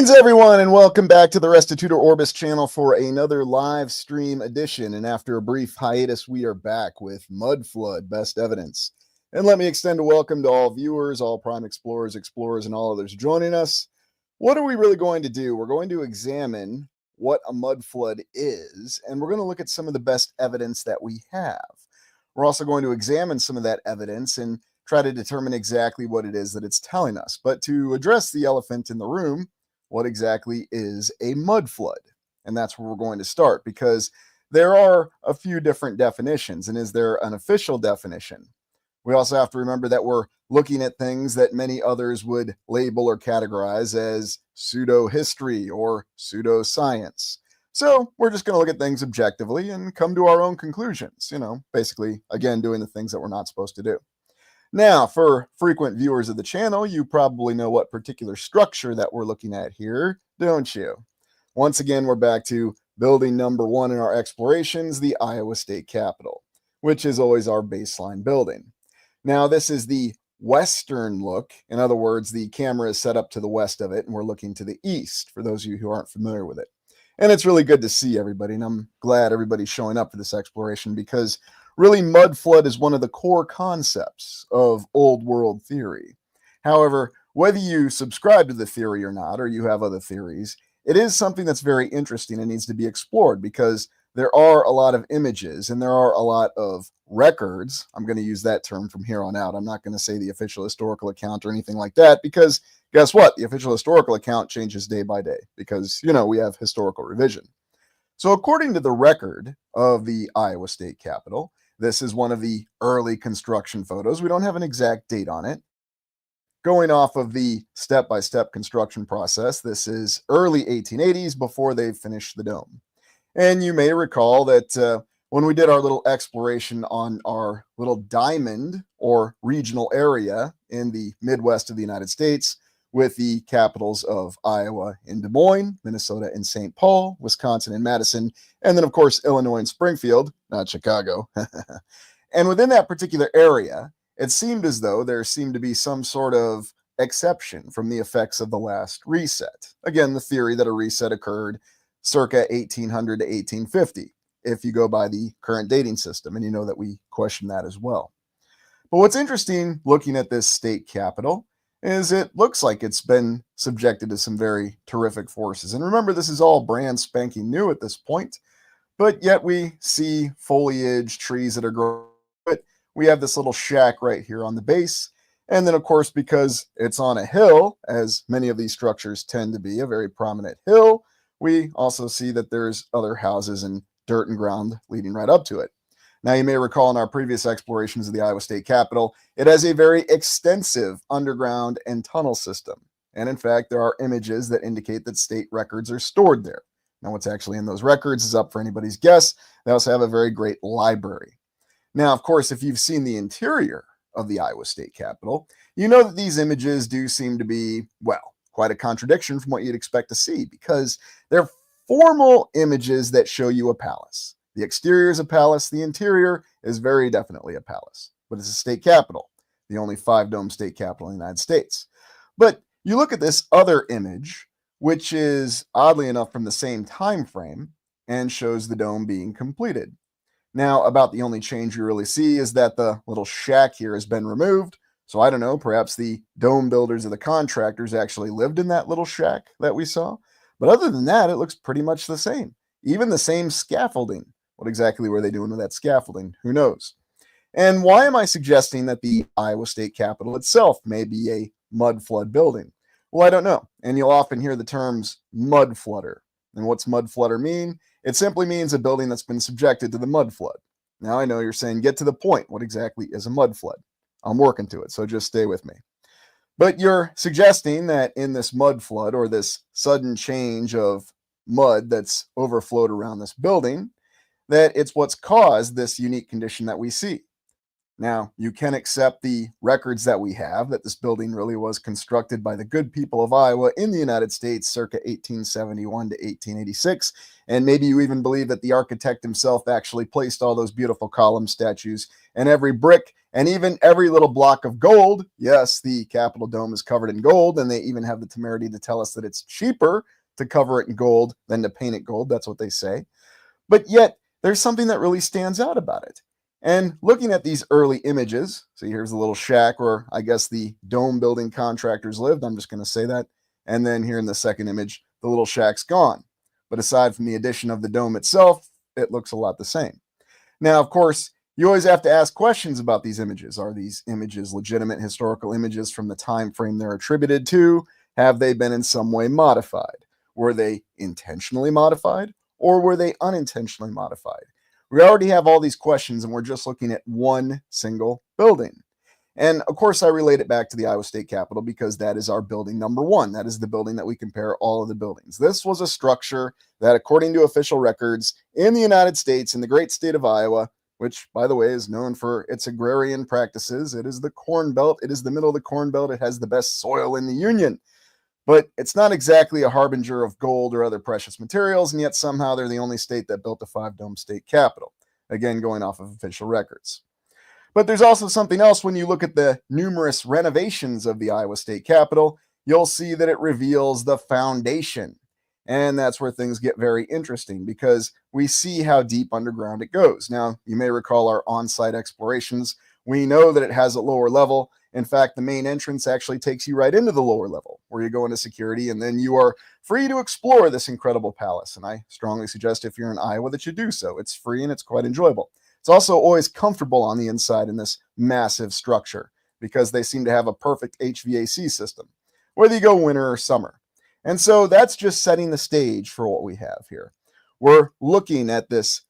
Greetings, everyone, and welcome back to the Restitutor Orbis channel for another live stream edition. And after a brief hiatus, we are back with Mud Flood Best Evidence. And let me extend a welcome to all viewers, all Prime Explorers, and all others joining us. What are we really going to do? We're going to examine what a mud flood is, and we're going to look at some of the best evidence that we have. We're also going to examine some of that evidence and try to determine exactly what it is that it's telling us. But to address the elephant in the room, what exactly is a mud flood? And that's where we're going to start, because there are a few different definitions. And is there an official definition? We also have to remember that we're looking at things that many others would label or categorize as pseudo-history or pseudo-science. So we're just going to look at things objectively and come to our own conclusions, basically, again, doing the things that we're not supposed to do. Now, for frequent viewers of the channel, you probably know what particular structure that we're looking at here, don't you? Once again, we're back to building number one in our explorations, the Iowa State Capitol, which is always our baseline building. Now, this is the western look. In other words, the camera is set up to the west of it, and we're looking to the east, for those of you who aren't familiar with it. And it's really good to see everybody, and I'm glad everybody's showing up for this exploration, because really, mud flood is one of the core concepts of old world theory. However, whether you subscribe to the theory or not, or you have other theories, it is something that's very interesting and needs to be explored, because there are a lot of images and there are a lot of records. I'm going to use that term from here on out. I'm not going to say the official historical account or anything like that, because guess what? The official historical account changes day by day, because, we have historical revision. So according to the record of the Iowa State Capitol, this is one of the early construction photos. We don't have an exact date on it. Going off of the step-by-step construction process, this is early 1880s, before they've finished the dome. And you may recall that when we did our little exploration on our little diamond or regional area in the Midwest of the United States, with the capitals of Iowa in Des Moines, Minnesota in St. Paul, Wisconsin in Madison, and then, of course, Illinois in Springfield, not Chicago. And within that particular area, it seemed as though there seemed to be some sort of exception from the effects of the last reset. Again, the theory that a reset occurred circa 1800 to 1850, if you go by the current dating system, and you know that we question that as well. But what's interesting looking at this state capitol is it looks like it's been subjected to some very terrific forces. And remember, this is all brand spanking new at this point, but yet we see foliage, trees that are growing. But we have this little shack right here on the base. And then, of course, because it's on a hill, as many of these structures tend to be, a very prominent hill, we also see that there's other houses and dirt and ground leading right up to it. Now, you may recall in our previous explorations of the Iowa State Capitol, it has a very extensive underground and tunnel system. And in fact, there are images that indicate that state records are stored there. Now, what's actually in those records is up for anybody's guess. They also have a very great library. Now, of course, if you've seen the interior of the Iowa State Capitol, you know that these images do seem to be, well, quite a contradiction from what you'd expect to see, because they're formal images that show you a palace. The exterior is a palace. The interior is very definitely a palace. But it's a state capitol, the only five-dome state capitol in the United States. But you look at this other image, which is oddly enough from the same time frame, and shows the dome being completed. Now, about the only change you really see is that the little shack here has been removed. So I don't know, perhaps the dome builders or the contractors actually lived in that little shack that we saw. But other than that, it looks pretty much the same. Even the same scaffolding. What exactly were they doing with that scaffolding? Who knows? And why am I suggesting that the Iowa State Capitol itself may be a mud flood building? Well, I don't know. And you'll often hear the terms mud flooder. And what's mud flooder mean? It simply means a building that's been subjected to the mud flood. Now, I know you're saying, get to the point. What exactly is a mud flood? I'm working to it, so just stay with me. But you're suggesting that in this mud flood, or this sudden change of mud that's overflowed around this building, that it's what's caused this unique condition that we see. Now, you can accept the records that we have that this building really was constructed by the good people of Iowa in the United States circa 1871 to 1886. And maybe you even believe that the architect himself actually placed all those beautiful column statues and every brick and even every little block of gold. Yes, the Capitol Dome is covered in gold, and they even have the temerity to tell us that it's cheaper to cover it in gold than to paint it gold. That's what they say. But yet, there's something that really stands out about it. And looking at these early images, see, here's the little shack where I guess the dome building contractors lived. I'm just going to say that. And then here in the second image, the little shack's gone. But aside from the addition of the dome itself, it looks a lot the same. Now, of course, you always have to ask questions about these images. Are these images legitimate historical images from the time frame they're attributed to? Have they been in some way modified? Were they intentionally modified, or were they unintentionally modified? We already have all these questions, and we're just looking at one single building. And of course, I relate it back to the Iowa State Capitol because that is our building number one. That is the building that we compare all of the buildings. This was a structure that, according to official records in the United States, in the great state of Iowa, which, by the way, is known for its agrarian practices. It is the Corn Belt. It is the middle of the Corn Belt. It has the best soil in the Union. But it's not exactly a harbinger of gold or other precious materials, and yet somehow they're the only state that built a five-dome state capitol. Again, going off of official records. But there's also something else when you look at the numerous renovations of the Iowa State Capitol, you'll see that it reveals the foundation. And that's where things get very interesting because we see how deep underground it goes. Now, you may recall our on-site explorations. We know that it has a lower level. In fact, the main entrance actually takes you right into the lower level where you go into security and then you are free to explore this incredible palace. And I strongly suggest if you're in Iowa that you do so. It's free and it's quite enjoyable. It's also always comfortable on the inside in this massive structure because they seem to have a perfect HVAC system, whether you go winter or summer. And so that's just setting the stage for what we have here. We're looking at this.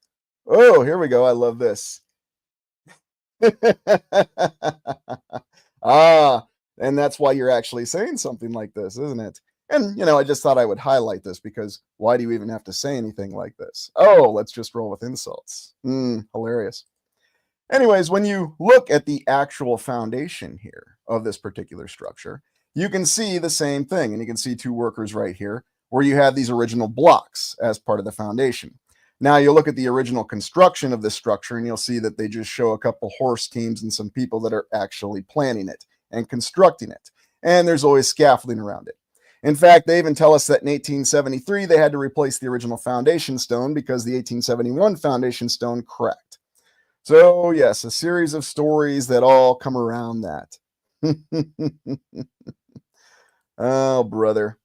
Oh, here we go. I love this. And that's why you're actually saying something like this, isn't it? And, I just thought I would highlight this because why do you even have to say anything like this? Oh, let's just roll with insults. Hilarious. Anyways, when you look at the actual foundation here of this particular structure, you can see the same thing. And you can see two workers right here where you have these original blocks as part of the foundation. Now you look at the original construction of this structure and you'll see that they just show a couple horse teams and some people that are actually planning it and constructing it. And there's always scaffolding around it. In fact, they even tell us that in 1873, they had to replace the original foundation stone because the 1871 foundation stone cracked. So yes, a series of stories that all come around that. Oh, brother.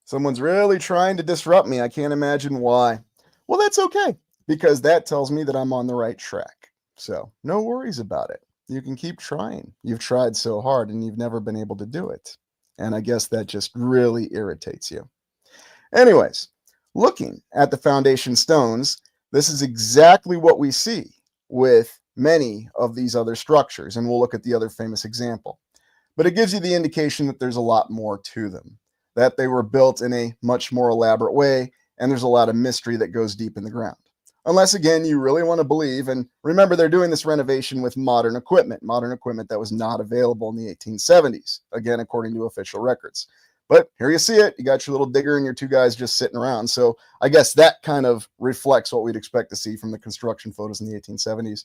Someone's really trying to disrupt me. I can't imagine why. Well, that's okay, because that tells me that I'm on the right track. So no worries about it. You can keep trying. You've tried so hard and you've never been able to do it. And I guess that just really irritates you. Anyways, looking at the foundation stones, this is exactly what we see with many of these other structures. And we'll look at the other famous example. But it gives you the indication that there's a lot more to them, that they were built in a much more elaborate way, and there's a lot of mystery that goes deep in the ground. Unless, again, you really want to believe, and remember they're doing this renovation with modern equipment that was not available in the 1870s, again, according to official records. But here you see it. You got your little digger and your two guys just sitting around. So I guess that kind of reflects what we'd expect to see from the construction photos in the 1870s.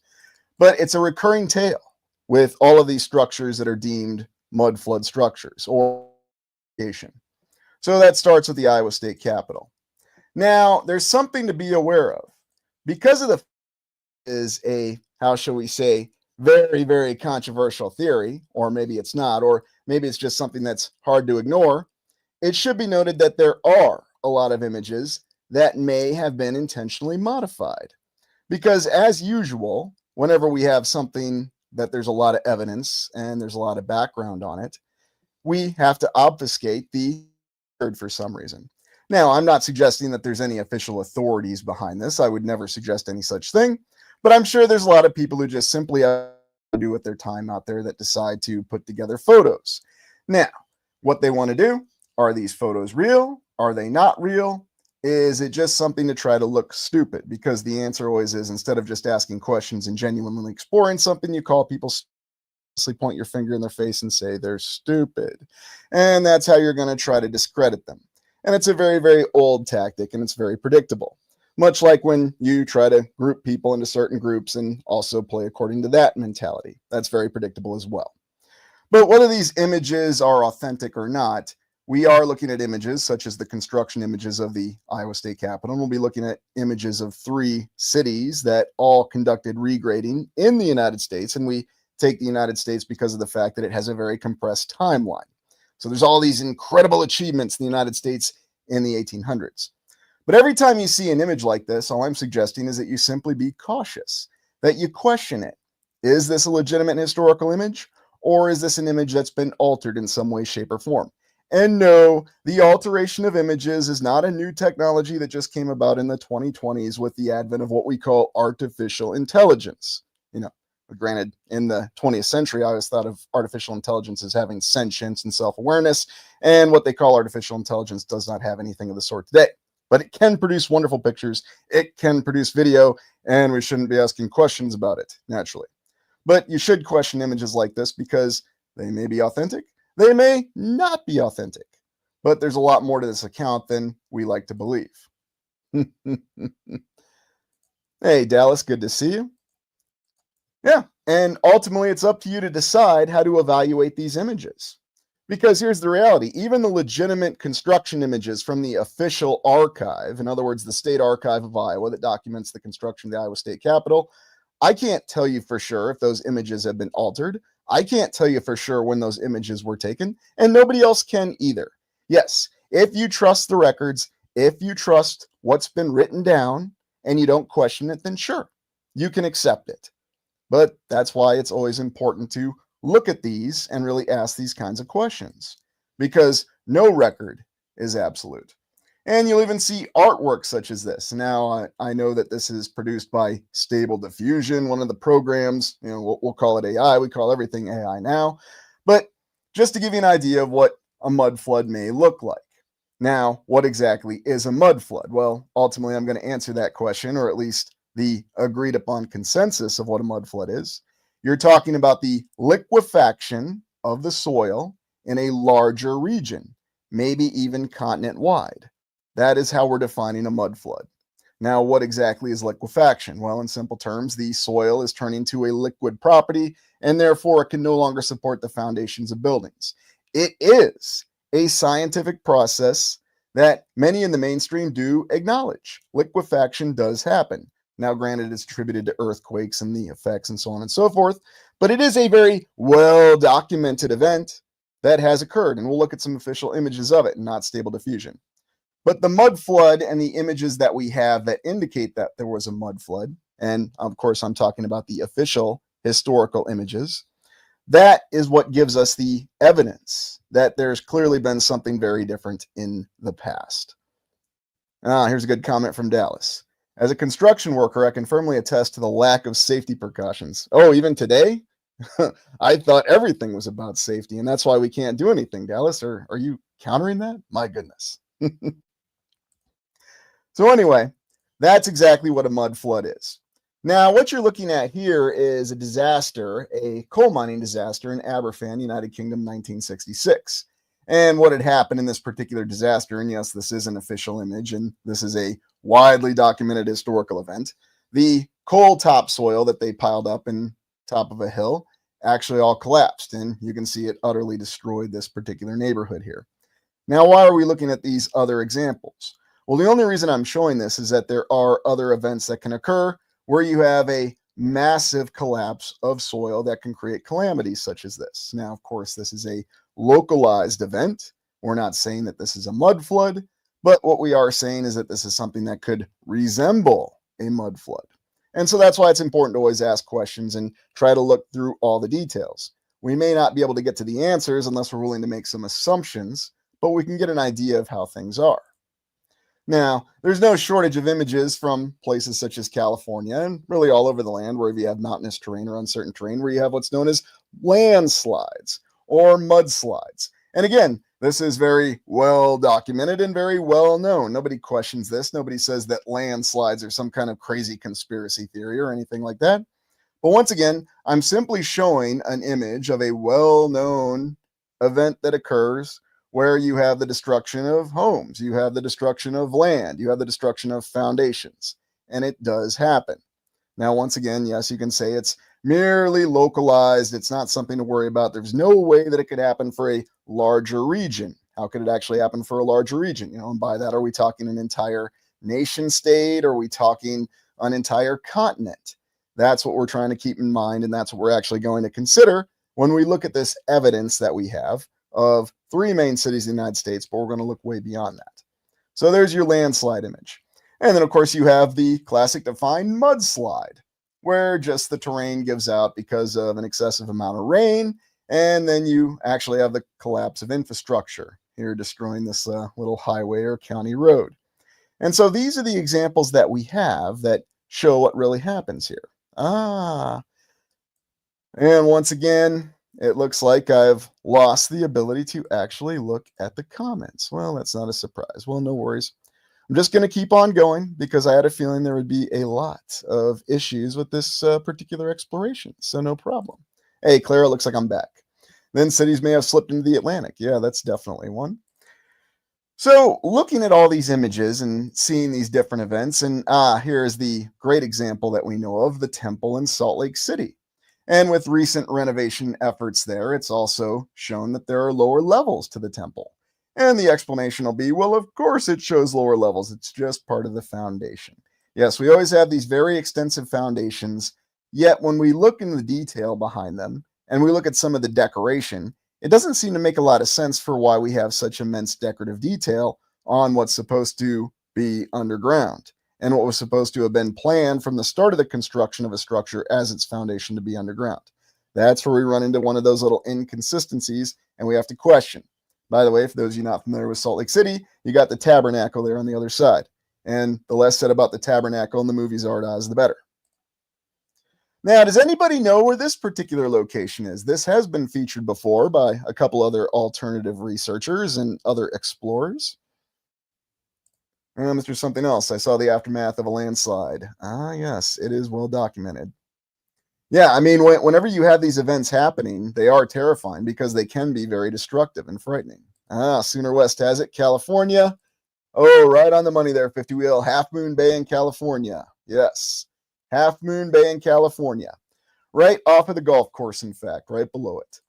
But it's a recurring tale with all of these structures that are deemed mud flood structures or irrigation. So that starts with the Iowa State Capitol. Now, there's something to be aware of. Because of the is a, how shall we say, very, very controversial theory, or maybe it's not, or maybe it's just something that's hard to ignore, it should be noted that there are a lot of images that may have been intentionally modified. Because as usual, whenever we have something that there's a lot of evidence and there's a lot of background on it, we have to obfuscate the word for some reason. Now, I'm not suggesting that there's any official authorities behind this. I would never suggest any such thing, but I'm sure there's a lot of people who just simply have to do with their time out there that decide to put together photos. Now, what they want to do, are these photos real? Are they not real? Is it just something to try to look stupid? Because the answer always is, instead of just asking questions and genuinely exploring something, you call people, point your finger in their face and say they're stupid. And that's how you're going to try to discredit them. And it's a very, very old tactic, and it's very predictable. Much like when you try to group people into certain groups and also play according to that mentality. That's very predictable as well. But whether these images are authentic or not, we are looking at images such as the construction images of the Iowa State Capitol. We'll be looking at images of 3 cities that all conducted regrading in the United States. And we take the United States because of the fact that it has a very compressed timeline. So there's all these incredible achievements in the United States in the 1800s. But every time you see an image like this, all I'm suggesting is that you simply be cautious, that you question it. Is this a legitimate historical image? Or is this an image that's been altered in some way, shape, or form? And no, the alteration of images is not a new technology that just came about in the 2020s with the advent of what we call artificial intelligence. Granted, in the 20th century, I always thought of artificial intelligence as having sentience and self-awareness, and what they call artificial intelligence does not have anything of the sort today. But it can produce wonderful pictures, it can produce video, and we shouldn't be asking questions about it, naturally. But you should question images like this because they may be authentic, they may not be authentic. But there's a lot more to this account than we like to believe. Hey, Dallas, good to see you. Yeah, and ultimately it's up to you to decide how to evaluate these images. Because here's the reality, even the legitimate construction images from the official archive, in other words, the State Archive of Iowa that documents the construction of the Iowa State Capitol, I can't tell you for sure if those images have been altered. I can't tell you for sure when those images were taken, and nobody else can either. Yes, if you trust the records, if you trust what's been written down, and you don't question it, then sure, you can accept it. But that's why it's always important to look at these and really ask these kinds of questions, because no record is absolute. And you'll even see artwork such as this. Now, I know that this is produced by Stable Diffusion, one of the programs. We'll call it AI. We call everything AI now. But just to give you an idea of what a mud flood may look like. Now, what exactly is a mud flood? Well, ultimately, I'm going to answer that question, or at least the agreed upon consensus of what a mud flood is. You're talking about the liquefaction of the soil in a larger region, maybe even continent-wide. That is how we're defining a mud flood. Now, what exactly is liquefaction? Well, in simple terms, the soil is turning to a liquid property, and therefore it can no longer support the foundations of buildings. It is a scientific process that many in the mainstream do acknowledge. Liquefaction does happen. Now, granted, it's attributed to earthquakes and the effects and so on and so forth, but it is a very well-documented event that has occurred, and we'll look at some official images of it, not Stable Diffusion. But the mud flood and the images that we have that indicate that there was a mud flood, and of course I'm talking about the official historical images, that is what gives us the evidence that there's clearly been something very different in the past. Here's a good comment from Dallas. As a construction worker, I can firmly attest to the lack of safety precautions. Oh, even today? I thought everything was about safety, and that's why we can't do anything, Dallas. Or are you countering that? My goodness. So anyway, that's exactly what a mud flood is. Now, what you're looking at here is a disaster, a coal mining disaster in Aberfan, United Kingdom, 1966. And what had happened in this particular disaster, and yes, this is an official image, and this is a widely documented historical event. The coal topsoil that they piled up in top of a hill actually all collapsed, and you can see it utterly destroyed this particular neighborhood here. Now, why are we looking at these other examples? Well, the only reason I'm showing this is that there are other events that can occur where you have a massive collapse of soil that can create calamities such as this. Now, of course, this is a localized event. We're not saying that this is a mud flood, but what we are saying is that this is something that could resemble a mud flood. And so that's why it's important to always ask questions and try to look through all the details. We may not be able to get to the answers unless we're willing to make some assumptions, but we can get an idea of how things are. Now, there's no shortage of images from places such as California and really all over the land where you have mountainous terrain or uncertain terrain where you have what's known as landslides or mudslides. And again, This is very well documented and very well known. Nobody questions this. Nobody says that landslides are some kind of crazy conspiracy theory or anything like that. But once again, I'm simply showing an image of a well known event that occurs where you have the destruction of homes, you have the destruction of land, you have the destruction of foundations, and it does happen. Now, once again, yes, you can say it's merely localized. It's not something to worry about. There's no way that it could happen for a larger region. How could it actually happen for a larger region? And by that, are we talking an entire nation state? Are we talking an entire continent? That's what we're trying to keep in mind, and that's what we're actually going to consider when we look at this evidence that we have of three main cities in the United States, but we're going to look way beyond that. So there's your landslide image. And then, of course, you have the classic defined mudslide, where just the terrain gives out because of an excessive amount of rain, and then you actually have the collapse of infrastructure here, destroying this little highway or county road. And so these are the examples that we have that show what really happens here. And once again, it looks like I've lost the ability to actually look at the comments. Well, that's not a surprise. Well, no worries. I'm just going to keep on going because I had a feeling there would be a lot of issues with this particular exploration. So no problem. Hey, Clara, looks like I'm back. Then cities may have slipped into the Atlantic. Yeah, that's definitely one. So looking at all these images and seeing these different events, and here's the great example that we know of, the temple in Salt Lake City. And with recent renovation efforts there, it's also shown that there are lower levels to the temple. And the explanation will be, well, of course it shows lower levels. It's just part of the foundation. Yes, we always have these very extensive foundations, yet when we look in the detail behind them and we look at some of the decoration, it doesn't seem to make a lot of sense for why we have such immense decorative detail on what's supposed to be underground and what was supposed to have been planned from the start of the construction of a structure as its foundation to be underground. That's where we run into one of those little inconsistencies and we have to question. By the way, for those of you not familiar with Salt Lake City, you got the tabernacle there on the other side. And the less said about the tabernacle in the movies Art Oz, the better. Now, does anybody know where this particular location is? This has been featured before by a couple other alternative researchers and other explorers. And there's something else. I saw the aftermath of a landslide. Ah, yes, it is well documented. Yeah, I mean, whenever you have these events happening, they are terrifying because they can be very destructive and frightening. Sooner West has it, California. Oh, right on the money there, 50 Wheel. Half Moon Bay in California. Yes, Half Moon Bay in California. Right off of the golf course, in fact, right below it.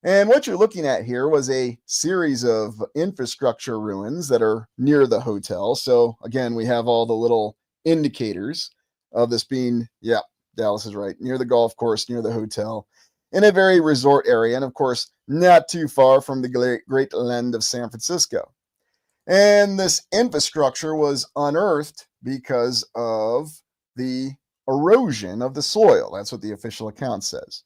And what you're looking at here was a series of infrastructure ruins that are near the hotel. So again, we have all the little indicators of this being, yeah, Dallas is right, near the golf course, near the hotel, in a very resort area. And of course, not too far from the great land of San Francisco. And this infrastructure was unearthed because of the erosion of the soil. That's what the official account says.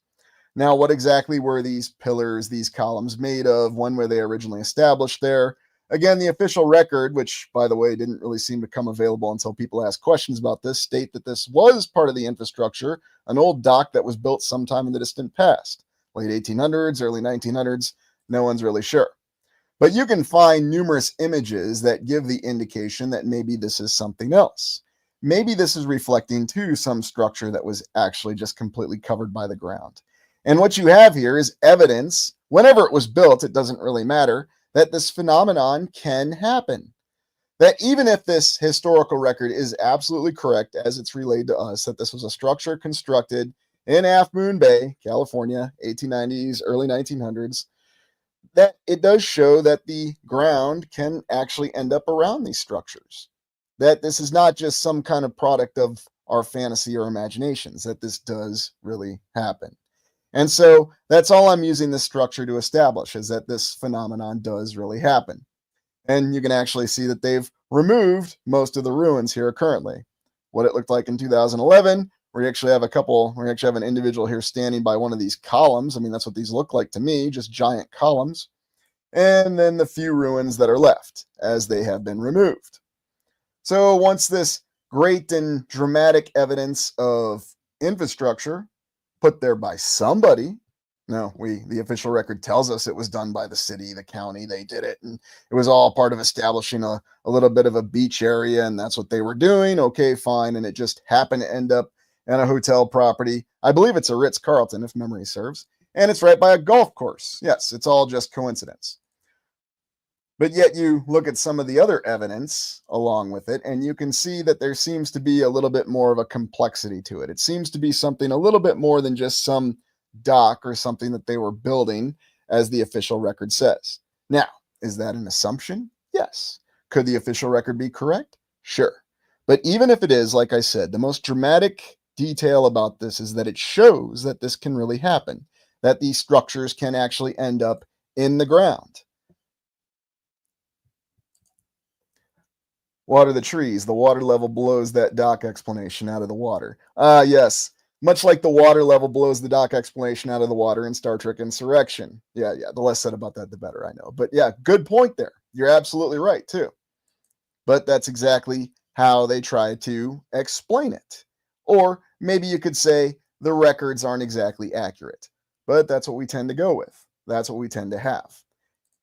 Now, what exactly were these pillars, these columns made of? When were they originally established there? Again, the official record, which, by the way, didn't really seem to come available until people asked questions about this, state that this was part of the infrastructure, an old dock that was built sometime in the distant past, late 1800s, early 1900s. No one's really sure. But you can find numerous images that give the indication that maybe this is something else. Maybe this is reflecting to some structure that was actually just completely covered by the ground. And what you have here is evidence, whenever it was built, it doesn't really matter, that this phenomenon can happen. That even if this historical record is absolutely correct, as it's relayed to us, that this was a structure constructed in Half Moon Bay, California, 1890s, early 1900s, that it does show that the ground can actually end up around these structures. That this is not just some kind of product of our fantasy or imaginations, that this does really happen. And so that's all I'm using this structure to establish, is that this phenomenon does really happen. And you can actually see that they've removed most of the ruins here currently. What it looked like in 2011, we actually have an individual here standing by one of these columns. I mean, that's what these look like to me, just giant columns. And then the few ruins that are left as they have been removed. So once this great and dramatic evidence of infrastructure put there by somebody, No, the official record tells us it was done by the city, the county, they did it. And it was all part of establishing a little bit of a beach area, and that's what they were doing. Okay, fine. And it just happened to end up in a hotel property. I believe it's a Ritz-Carlton, if memory serves. And it's right by a golf course. Yes, it's all just coincidence. But yet you look at some of the other evidence along with it, and you can see that there seems to be a little bit more of a complexity to it. It seems to be something a little bit more than just some dock or something that they were building, as the official record says. Now, is that an assumption? Yes. Could the official record be correct? Sure. But even if it is, like I said, the most dramatic detail about this is that it shows that this can really happen, that these structures can actually end up in the ground. Water the trees. The water level blows that dock explanation out of the water. Yes. Much like the water level blows the dock explanation out of the water in Star Trek Insurrection. Yeah. The less said about that, the better, I know. But yeah, good point there. You're absolutely right, too. But that's exactly how they try to explain it. Or maybe you could say the records aren't exactly accurate. But that's what we tend to go with. That's what we tend to have.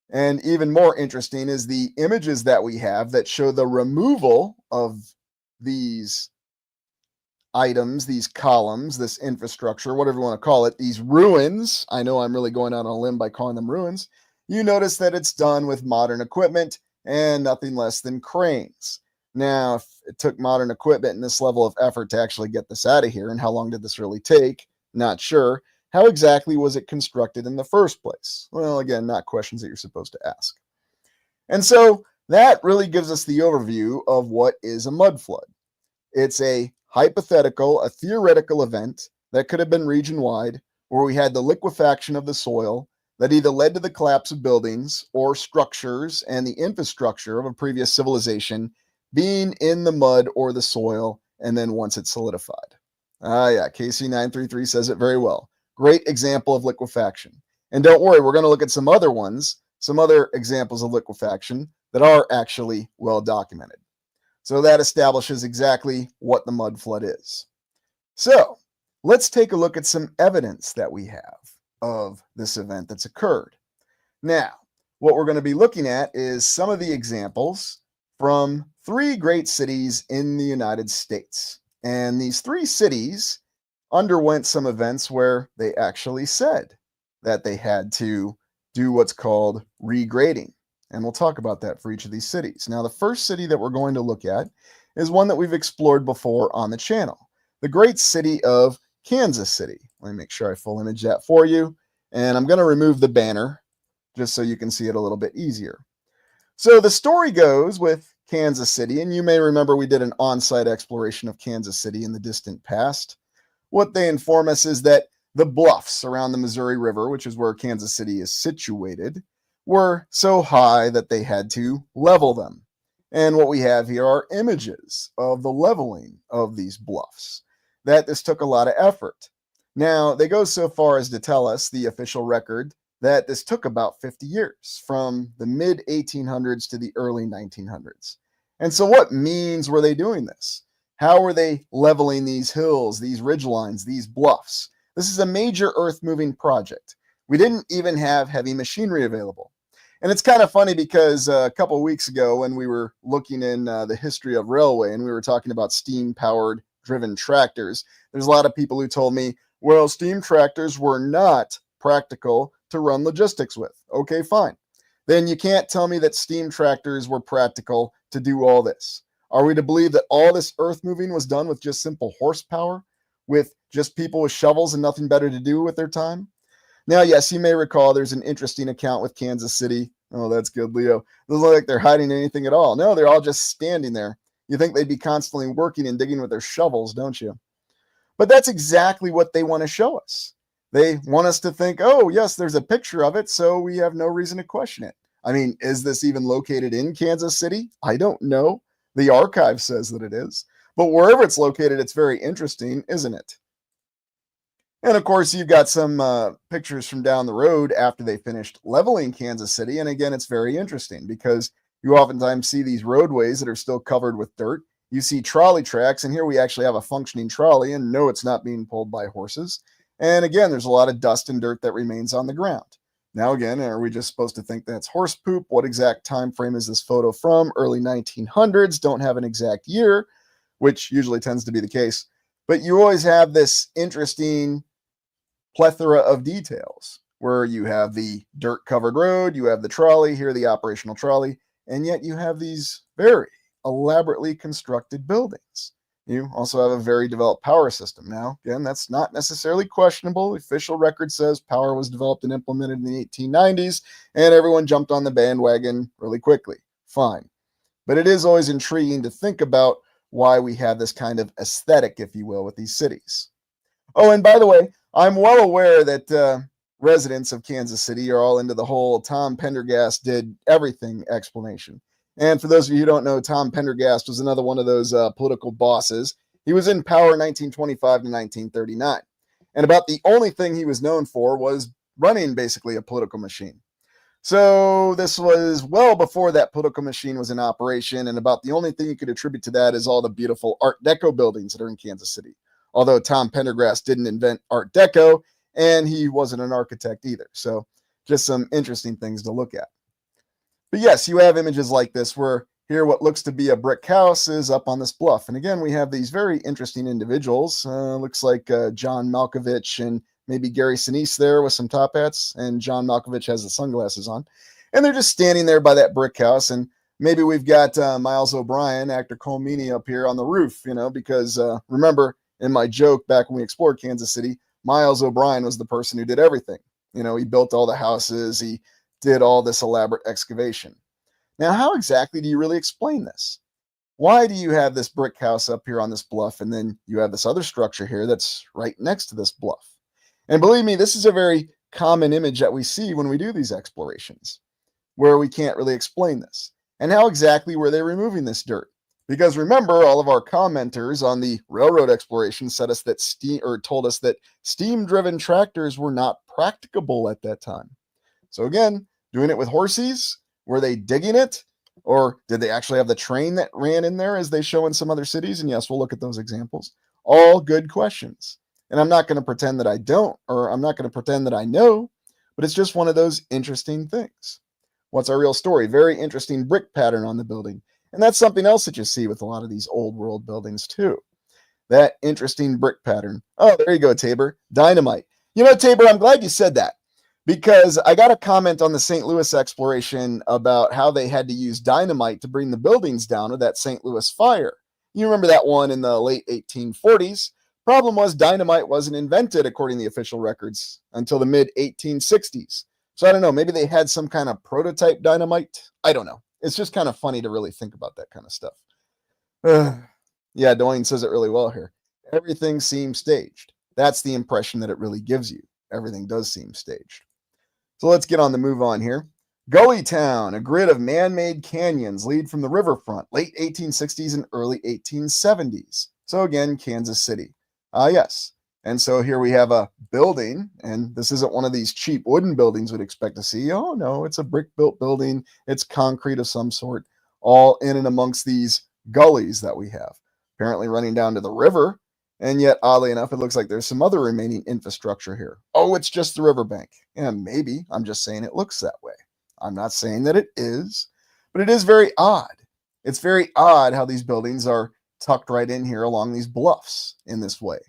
And even more interesting is the images that we have that show the removal of these items, these columns, this infrastructure, whatever you want to call it, these ruins. I know I'm really going out on a limb by calling them ruins. You notice that it's done with modern equipment and nothing less than cranes. Now, if it took modern equipment and this level of effort to actually get this out of here, and how long did this really take? Not sure. How exactly was it constructed in the first place? Well, again, not questions that you're supposed to ask. And so that really gives us the overview of what is a mud flood. It's a hypothetical, a theoretical event that could have been region-wide, where we had the liquefaction of the soil that either led to the collapse of buildings or structures and the infrastructure of a previous civilization being in the mud or the soil, and then once it's solidified. Yeah, KC933 says it very well. Great example of liquefaction. And don't worry, we're going to look at some other ones, some other examples of liquefaction that are actually well documented. So that establishes exactly what the mud flood is. So let's take a look at some evidence that we have of this event that's occurred. Now, what we're going to be looking at is some of the examples from 3 great cities in the United States. And these 3 cities underwent some events where they actually said that they had to do what's called regrading. And we'll talk about that for each of these cities. Now, the first city that we're going to look at is one that we've explored before on the channel, the great city of Kansas City. Let me make sure I full image that for you. And I'm going to remove the banner just so you can see it a little bit easier. So the story goes with Kansas City, and you may remember we did an on-site exploration of Kansas City in the distant past. What they inform us is that the bluffs around the Missouri River, which is where Kansas City is situated, were so high that they had to level them. And what we have here are images of the leveling of these bluffs, that this took a lot of effort. Now, they go so far as to tell us, the official record, that this took about 50 years, from the mid-1800s to the early 1900s. And so what means were they doing this? How were they leveling these hills, these ridgelines, these bluffs? This is a major earth-moving project. We didn't even have heavy machinery available. And it's kind of funny because a couple of weeks ago when we were looking in the history of railway and we were talking about steam-powered driven tractors, there's a lot of people who told me, well, steam tractors were not practical to run logistics with. Okay, fine. Then you can't tell me that steam tractors were practical to do all this. Are we to believe that all this earth moving was done with just simple horsepower, with just people with shovels and nothing better to do with their time? Now, yes, you may recall there's an interesting account with Kansas City. Oh, that's good, Leo. Doesn't look like they're hiding anything at all. No, they're all just standing there. You think they'd be constantly working and digging with their shovels, don't you? But that's exactly what they want to show us. They want us to think, oh, yes, there's a picture of it, so we have no reason to question it. I mean, is this even located in Kansas City? I don't know. The archive says that it is. But wherever it's located, it's very interesting, isn't it? And of course, you've got some pictures from down the road after they finished leveling Kansas City. And again, it's very interesting because you oftentimes see these roadways that are still covered with dirt. You see trolley tracks, and here we actually have a functioning trolley, and no, it's not being pulled by horses. And again, there's a lot of dust and dirt that remains on the ground. Now, again, are we just supposed to think that's horse poop? What exact time frame is this photo from? Early 1900s, don't have an exact year, which usually tends to be the case. But you always have this interesting plethora of details where you have the dirt covered road, you have the trolley, here the operational trolley, and yet you have these very elaborately constructed buildings. You also have a very developed power system. Now, again, that's not necessarily questionable. The official record says power was developed and implemented in the 1890s, and everyone jumped on the bandwagon really quickly. Fine. But it is always intriguing to think about why we have this kind of aesthetic, if you will, with these cities. Oh, and by the way, I'm well aware that residents of Kansas City are all into the whole Tom Pendergast did everything explanation. And for those of you who don't know, Tom Pendergast was another one of those political bosses. He was in power 1925 to 1939. And about the only thing he was known for was running basically a political machine. So this was well before that political machine was in operation, and about the only thing you could attribute to that is all the beautiful Art Deco buildings that are in Kansas City. Although Tom Pendergast didn't invent Art Deco, and he wasn't an architect either. So just some interesting things to look at. But yes, you have images like this where here what looks to be a brick house is up on this bluff. And again, we have these very interesting individuals. Looks like John Malkovich and maybe Gary Sinise there with some top hats, and John Malkovich has the sunglasses on. And they're just standing there by that brick house. And maybe we've got Miles O'Brien, actor Cole Meany, up here on the roof, because remember in my joke back when we explored Kansas City, Miles O'Brien was the person who did everything. He built all the houses, he did all this elaborate excavation. Now, how exactly do you really explain this? Why do you have this brick house up here on this bluff, and then you have this other structure here that's right next to this bluff? And believe me, this is a very common image that we see when we do these explorations, where we can't really explain this. And how exactly were they removing this dirt? Because remember, all of our commenters on the railroad exploration said us that told us that steam-driven tractors were not practicable at that time. So again, doing it with horses, were they digging it? Or did they actually have the train that ran in there as they show in some other cities? And yes, we'll look at those examples. All good questions. And I'm not going to pretend that I don't, or I'm not going to pretend that I know, but it's just one of those interesting things. What's our real story? Very interesting brick pattern on the building. And that's something else that you see with a lot of these old world buildings too. That interesting brick pattern. Oh, there you go, Tabor. Dynamite. Tabor, I'm glad you said that, because I got a comment on the St. Louis exploration about how they had to use dynamite to bring the buildings down with that St. Louis fire. You remember that one in the late 1840s. Problem was dynamite wasn't invented, according to the official records, until the mid 1860s. So I don't know, maybe they had some kind of prototype dynamite. I don't know. It's just kind of funny to really think about that kind of stuff. Yeah, Dwayne says it really well here. Everything seems staged. That's the impression that it really gives you. Everything does seem staged. So let's get on the move on here. Gully Town, a grid of man-made canyons lead from the riverfront, late 1860s and early 1870s. So again, Kansas City. Yes. And so here we have a building, and this isn't one of these cheap wooden buildings we'd expect to see. Oh, no, it's a brick-built building. It's concrete of some sort, all in and amongst these gullies that we have, apparently running down to the river. And yet, oddly enough, it looks like there's some other remaining infrastructure here. Oh, it's just the riverbank. And maybe I'm just saying it looks that way. I'm not saying that it is, but it is very odd. It's very odd how these buildings are tucked right in here along these bluffs in this way.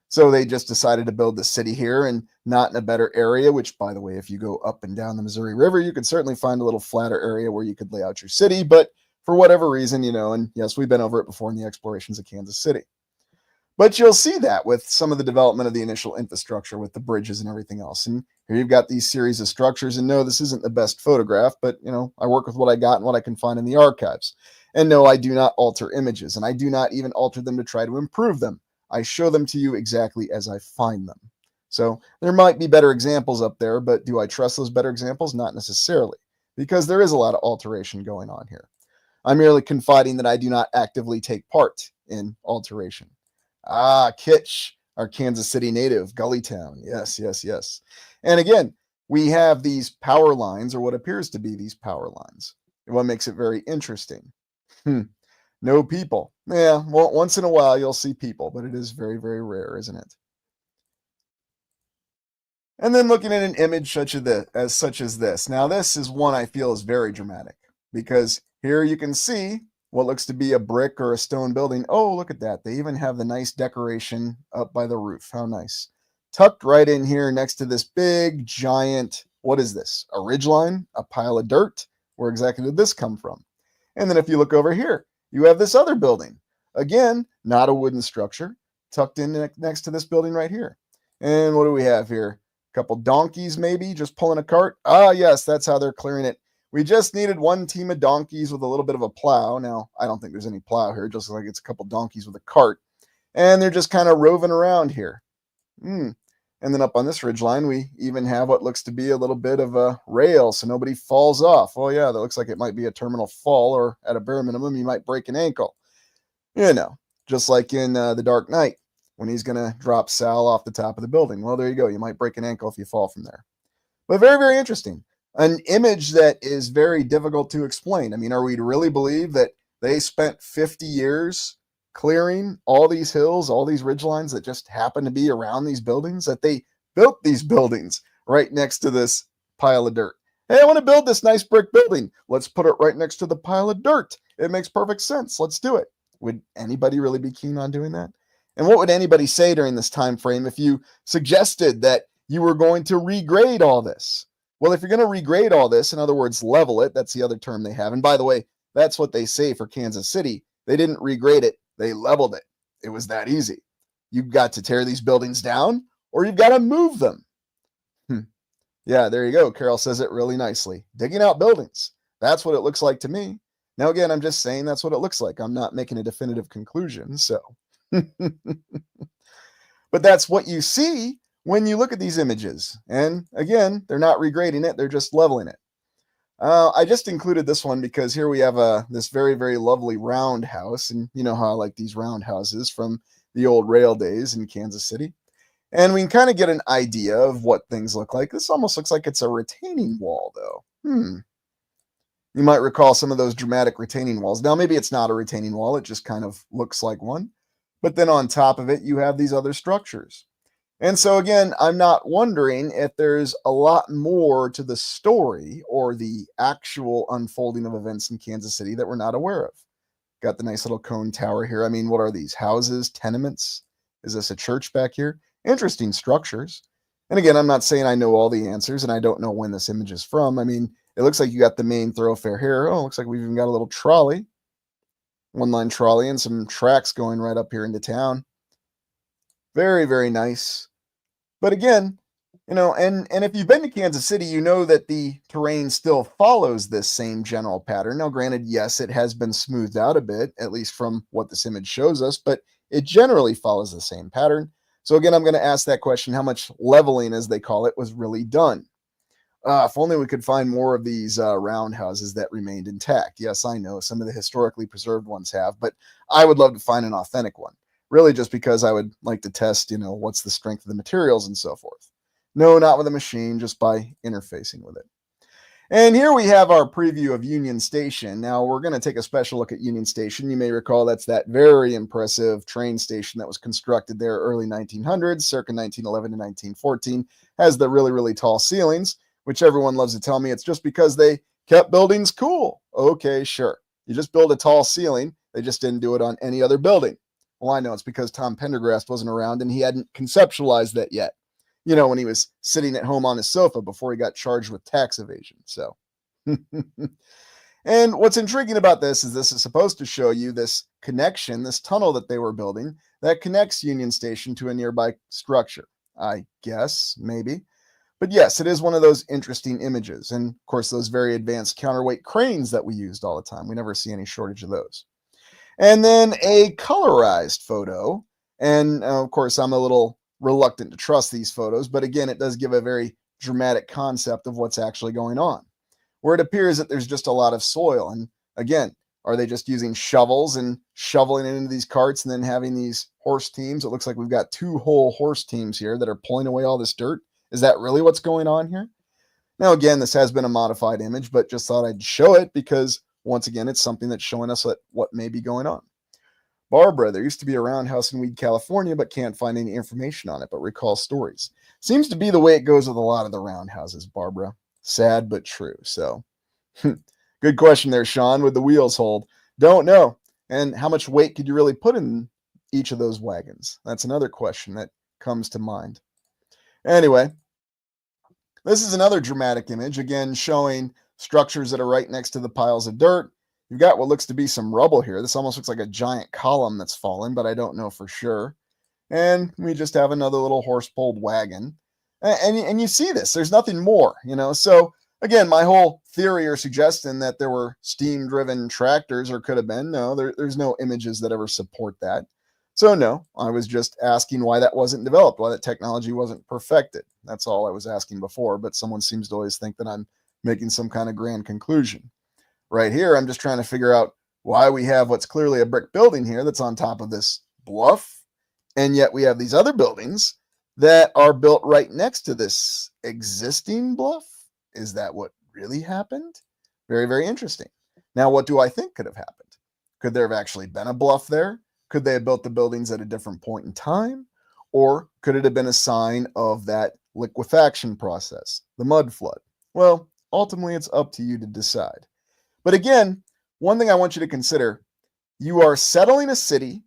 So they just decided to build the city here and not in a better area, which, by the way, if you go up and down the Missouri River, you could certainly find a little flatter area where you could lay out your city. But for whatever reason, and yes, we've been over it before in the explorations of Kansas City. But you'll see that with some of the development of the initial infrastructure with the bridges and everything else. And here you've got these series of structures. And no, this isn't the best photograph, but, I work with what I got and what I can find in the archives. And no, I do not alter images, and I do not even alter them to try to improve them. I show them to you exactly as I find them. So there might be better examples up there, but do I trust those better examples? Not necessarily, because there is a lot of alteration going on here. I'm merely confiding that I do not actively take part in alteration. Kitch, our Kansas City native, Gully Town. Yes, yes, yes. And again, we have these power lines, or what appears to be these power lines. What makes it very interesting. No people. Yeah, well, once in a while you'll see people, but it is very, very rare, isn't it? And then looking at an image such as this. Now, this is one I feel is very dramatic because here you can see what looks to be a brick or a stone building. Oh, look at that. They even have the nice decoration up by the roof. How nice. Tucked right in here next to this big, giant, what is this? A ridgeline, a pile of dirt. Where exactly did this come from? And then if you look over here, you have this other building. Again, not a wooden structure, tucked in next to this building right here. And what do we have here? A couple donkeys maybe just pulling a cart. Ah, yes, that's how they're clearing it. We just needed one team of donkeys with a little bit of a plow. Now, I don't think there's any plow here, just like it's a couple donkeys with a cart. And they're just kind of roving around here. And then up on this ridge line, we even have what looks to be a little bit of a rail so nobody falls off. Oh, yeah, that looks like it might be a terminal fall, or at a bare minimum, you might break an ankle. You know, just like in The Dark Knight when he's going to drop Sal off the top of the building. Well, there you go. You might break an ankle if you fall from there. But very, very interesting. An image that is very difficult to explain. I mean, are we to really believe that they spent 50 years clearing all these hills, all these ridgelines that just happen to be around these buildings, that they built these buildings right next to this pile of dirt? Hey, I want to build this nice brick building. Let's put it right next to the pile of dirt. It makes perfect sense. Let's do it. Would anybody really be keen on doing that? And what would anybody say during this time frame if you suggested that you were going to regrade all this? Well, if you're going to regrade all this, in other words, level it, that's the other term they have. And by the way, that's what they say for Kansas City. They didn't regrade it, they leveled it. It was that easy. You've got to tear these buildings down or you've got to move them. Yeah, there you go. Carol says it really nicely. Digging out buildings. That's what it looks like to me. Now, again, I'm just saying that's what it looks like. I'm not making a definitive conclusion. So, but that's what you see when you look at these images. And again, they're not regrading it. They're just leveling it. I just included this one because here we have this very, very lovely roundhouse. And you know how I like these roundhouses from the old rail days in Kansas City. And we can kind of get an idea of what things look like. This almost looks like it's a retaining wall, though. You might recall some of those dramatic retaining walls. Now, maybe it's not a retaining wall. It just kind of looks like one. But then on top of it, you have these other structures. And so, again, I'm not wondering if there's a lot more to the story or the actual unfolding of events in Kansas City that we're not aware of. Got the nice little cone tower here. I mean, what are these? Houses? Tenements? Is this a church back here? Interesting structures. And again, I'm not saying I know all the answers, and I don't know when this image is from. I mean, it looks like you got the main thoroughfare here. Oh, looks like we've even got a little trolley. One-line trolley and some tracks going right up here into town. Very, very nice. But again, you know, and if you've been to Kansas City, you know that the terrain still follows this same general pattern. Now, granted, yes, it has been smoothed out a bit, at least from what this image shows us, but it generally follows the same pattern. So again, I'm going to ask that question, how much leveling, as they call it, was really done? If only we could find more of these roundhouses that remained intact. Yes, I know some of the historically preserved ones have, but I would love to find an authentic one. Really just because I would like to test, you know, what's the strength of the materials and so forth. No, not with a machine, just by interfacing with it. And here we have our preview of Union Station. Now, we're going to take a special look at Union Station. You may recall that's that very impressive train station that was constructed there early 1900s, circa 1911 to 1914. Has the really, really tall ceilings, which everyone loves to tell me it's just because they kept buildings cool. Okay, sure. You just build a tall ceiling. They just didn't do it on any other building. Well, I know it's because Tom Pendergrast wasn't around and he hadn't conceptualized that yet. You know, when he was sitting at home on his sofa before he got charged with tax evasion. So, and what's intriguing about this is supposed to show you this connection, this tunnel that they were building that connects Union Station to a nearby structure. I guess, maybe. But yes, it is one of those interesting images. And of course, those very advanced counterweight cranes that we used all the time. We never see any shortage of those. And then a colorized photo. And of course, I'm a little reluctant to trust these photos, but again, it does give a very dramatic concept of what's actually going on, where it appears that there's just a lot of soil. And again, are they just using shovels and shoveling it into these carts and then having these horse teams? It looks like we've got 2 whole horse teams here that are pulling away all this dirt. Is that really what's going on here? Now, again, this has been a modified image, but just thought I'd show it because once again, it's something that's showing us what may be going on. Barbara, there used to be a roundhouse in Weed, California, but can't find any information on it, but recall stories. Seems to be the way it goes with a lot of the roundhouses, Barbara. Sad but true. So, good question there, Sean. Would the wheels hold? Don't know. And how much weight could you really put in each of those wagons? That's another question that comes to mind. Anyway, this is another dramatic image, again showing structures that are right next to the piles of dirt. You've got what looks to be some rubble here. This almost looks like a giant column that's fallen, but I don't know for sure. And we just have another little horse-pulled wagon. And you see this. There's nothing more, So, again, my whole theory or suggestion that there were steam-driven tractors, or could have been, no, there's no images that ever support that. So, no, I was just asking why that wasn't developed, why that technology wasn't perfected. That's all I was asking before, but someone seems to always think that I'm making some kind of grand conclusion. Right here, I'm just trying to figure out why we have what's clearly a brick building here that's on top of this bluff, and yet we have these other buildings that are built right next to this existing bluff. Is that what really happened? Very, very interesting. Now, what do I think could have happened? Could there have actually been a bluff there? Could they have built the buildings at a different point in time? Or could it have been a sign of that liquefaction process, the mud flood? Well, ultimately, it's up to you to decide. But again, one thing I want you to consider, you are settling a city,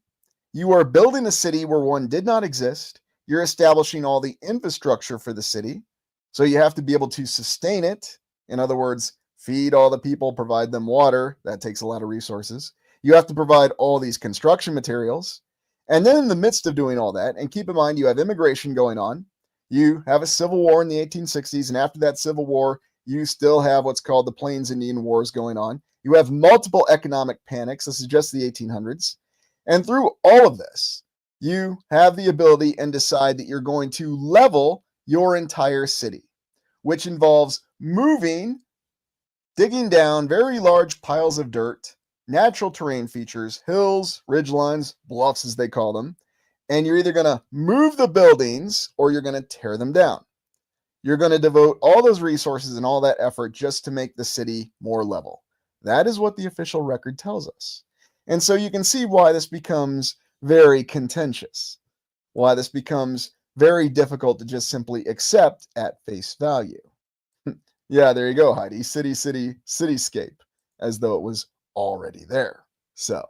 you are building a city where one did not exist, you're establishing all the infrastructure for the city, so you have to be able to sustain it. In other words, feed all the people, provide them water. That takes a lot of resources. You have to provide all these construction materials. And then in the midst of doing all that, and keep in mind, you have immigration going on. You have a civil war in the 1860s, and after that civil war, you still have what's called the Plains Indian Wars going on. You have multiple economic panics. This is just the 1800s. And through all of this, you have the ability and decide that you're going to level your entire city, which involves moving, digging down very large piles of dirt, natural terrain features, hills, ridgelines, bluffs as they call them, and you're either going to move the buildings or you're going to tear them down. You're going to devote all those resources and all that effort just to make the city more level. That is what the official record tells us. And so you can see why this becomes very contentious, why this becomes very difficult to just simply accept at face value. Yeah, there you go, Heidi. City, city, cityscape, as though it was already there. So,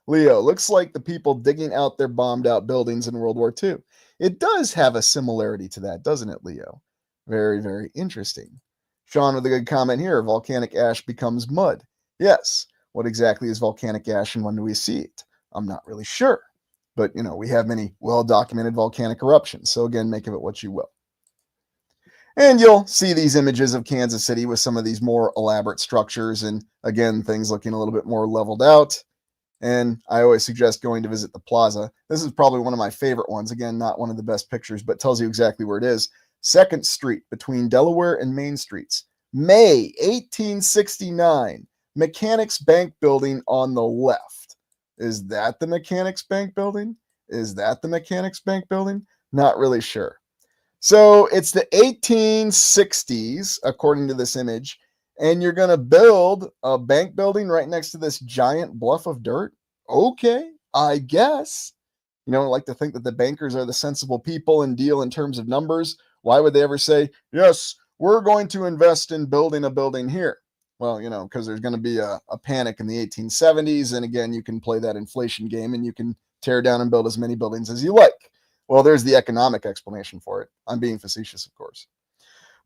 Leo, looks like the people digging out their bombed out buildings in World War II. It does have a similarity to that, doesn't it, Leo? Very, very interesting. Sean with a good comment here. Volcanic ash becomes mud. Yes. What exactly is volcanic ash and when do we see it? I'm not really sure. But, we have many well-documented volcanic eruptions. So again, make of it what you will. And you'll see these images of Kansas City with some of these more elaborate structures and, again, things looking a little bit more leveled out. And I always suggest going to visit the plaza. This is probably one of my favorite ones. Again, not one of the best pictures, but tells you exactly where it is. 2nd Street between Delaware and Main Streets. May 1869. Mechanics Bank building on the left. Is that the Mechanics Bank building? Is that the Mechanics Bank building? Not really sure. So it's the 1860s, according to this image, and you're going to build a bank building right next to this giant bluff of dirt? Okay, I guess. I like to think that the bankers are the sensible people and deal in terms of numbers. Why would they ever say, yes, we're going to invest in building a building here? Well, because there's going to be a panic in the 1870s. And again, you can play that inflation game and you can tear down and build as many buildings as you like. Well, there's the economic explanation for it. I'm being facetious, of course.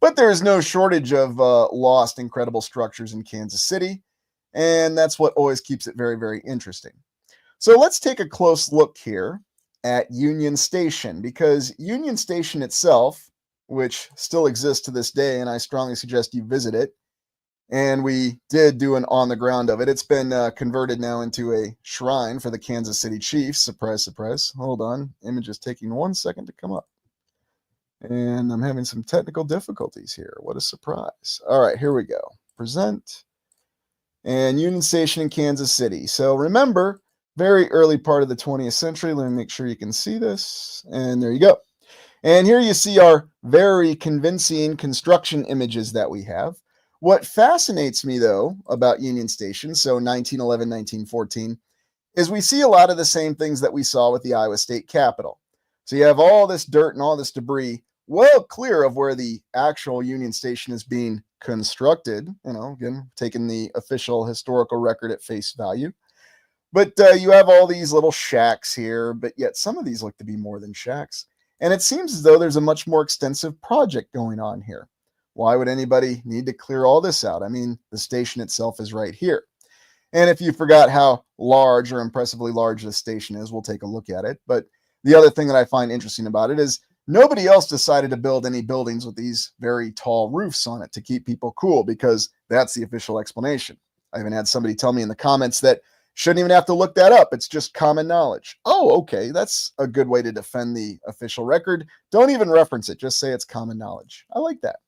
But there is no shortage of lost, incredible structures in Kansas City. And that's what always keeps it very, very interesting. So let's take a close look here at Union Station, because Union Station itself, which still exists to this day, and I strongly suggest you visit it, and we did do an on the ground of it. It's been converted now into a shrine for the Kansas City Chiefs. Surprise, surprise. Hold on. Image is taking 1 second to come up. And I'm having some technical difficulties here. What a surprise. All right, here we go. Present. And Union Station in Kansas City. So remember, very early part of the 20th century. Let me make sure you can see this. And there you go. And here you see our very convincing construction images that we have. What fascinates me, though, about Union Station, so 1911, 1914, is we see a lot of the same things that we saw with the Iowa State Capitol. So you have all this dirt and all this debris well clear of where the actual Union Station is being constructed. Again, taking the official historical record at face value. But you have all these little shacks here, but yet some of these look to be more than shacks. And it seems as though there's a much more extensive project going on here. Why would anybody need to clear all this out? I mean, the station itself is right here. And if you forgot how large or impressively large this station is, we'll take a look at it. But the other thing that I find interesting about it is nobody else decided to build any buildings with these very tall roofs on it to keep people cool, because that's the official explanation. I even had somebody tell me in the comments that shouldn't even have to look that up. It's just common knowledge. Oh, okay. That's a good way to defend the official record. Don't even reference it. Just say it's common knowledge. I like that.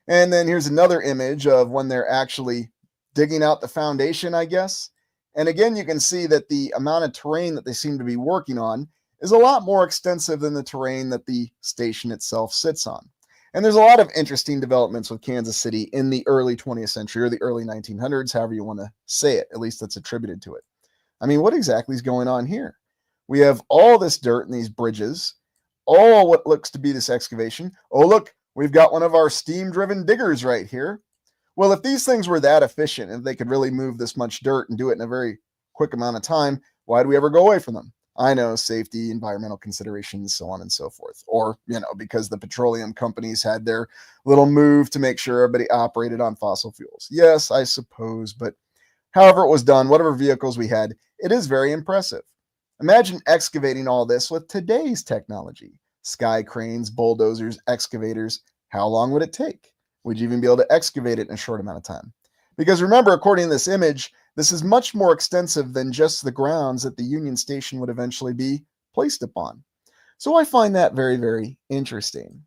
And then here's another image of when they're actually digging out the foundation, I guess. And again, you can see that the amount of terrain that they seem to be working on is a lot more extensive than the terrain that the station itself sits on. And there's a lot of interesting developments with Kansas City in the early 20th century or the early 1900s, however you want to say it, at least that's attributed to it. I mean, what exactly is going on here? We have all this dirt and these bridges, all what looks to be this excavation. Oh, look, we've got one of our steam-driven diggers right here. Well, if these things were that efficient and they could really move this much dirt and do it in a very quick amount of time, why do we ever go away from them? I know, safety, environmental considerations, so on and so forth. Or, because the petroleum companies had their little move to make sure everybody operated on fossil fuels. Yes, I suppose, but however it was done, whatever vehicles we had, it is very impressive. Imagine excavating all this with today's technology. Sky cranes, bulldozers, excavators. How long would it take? Would you even be able to excavate it in a short amount of time? Because remember, according to this image, this is much more extensive than just the grounds that the Union Station would eventually be placed upon. So I find that very, very interesting.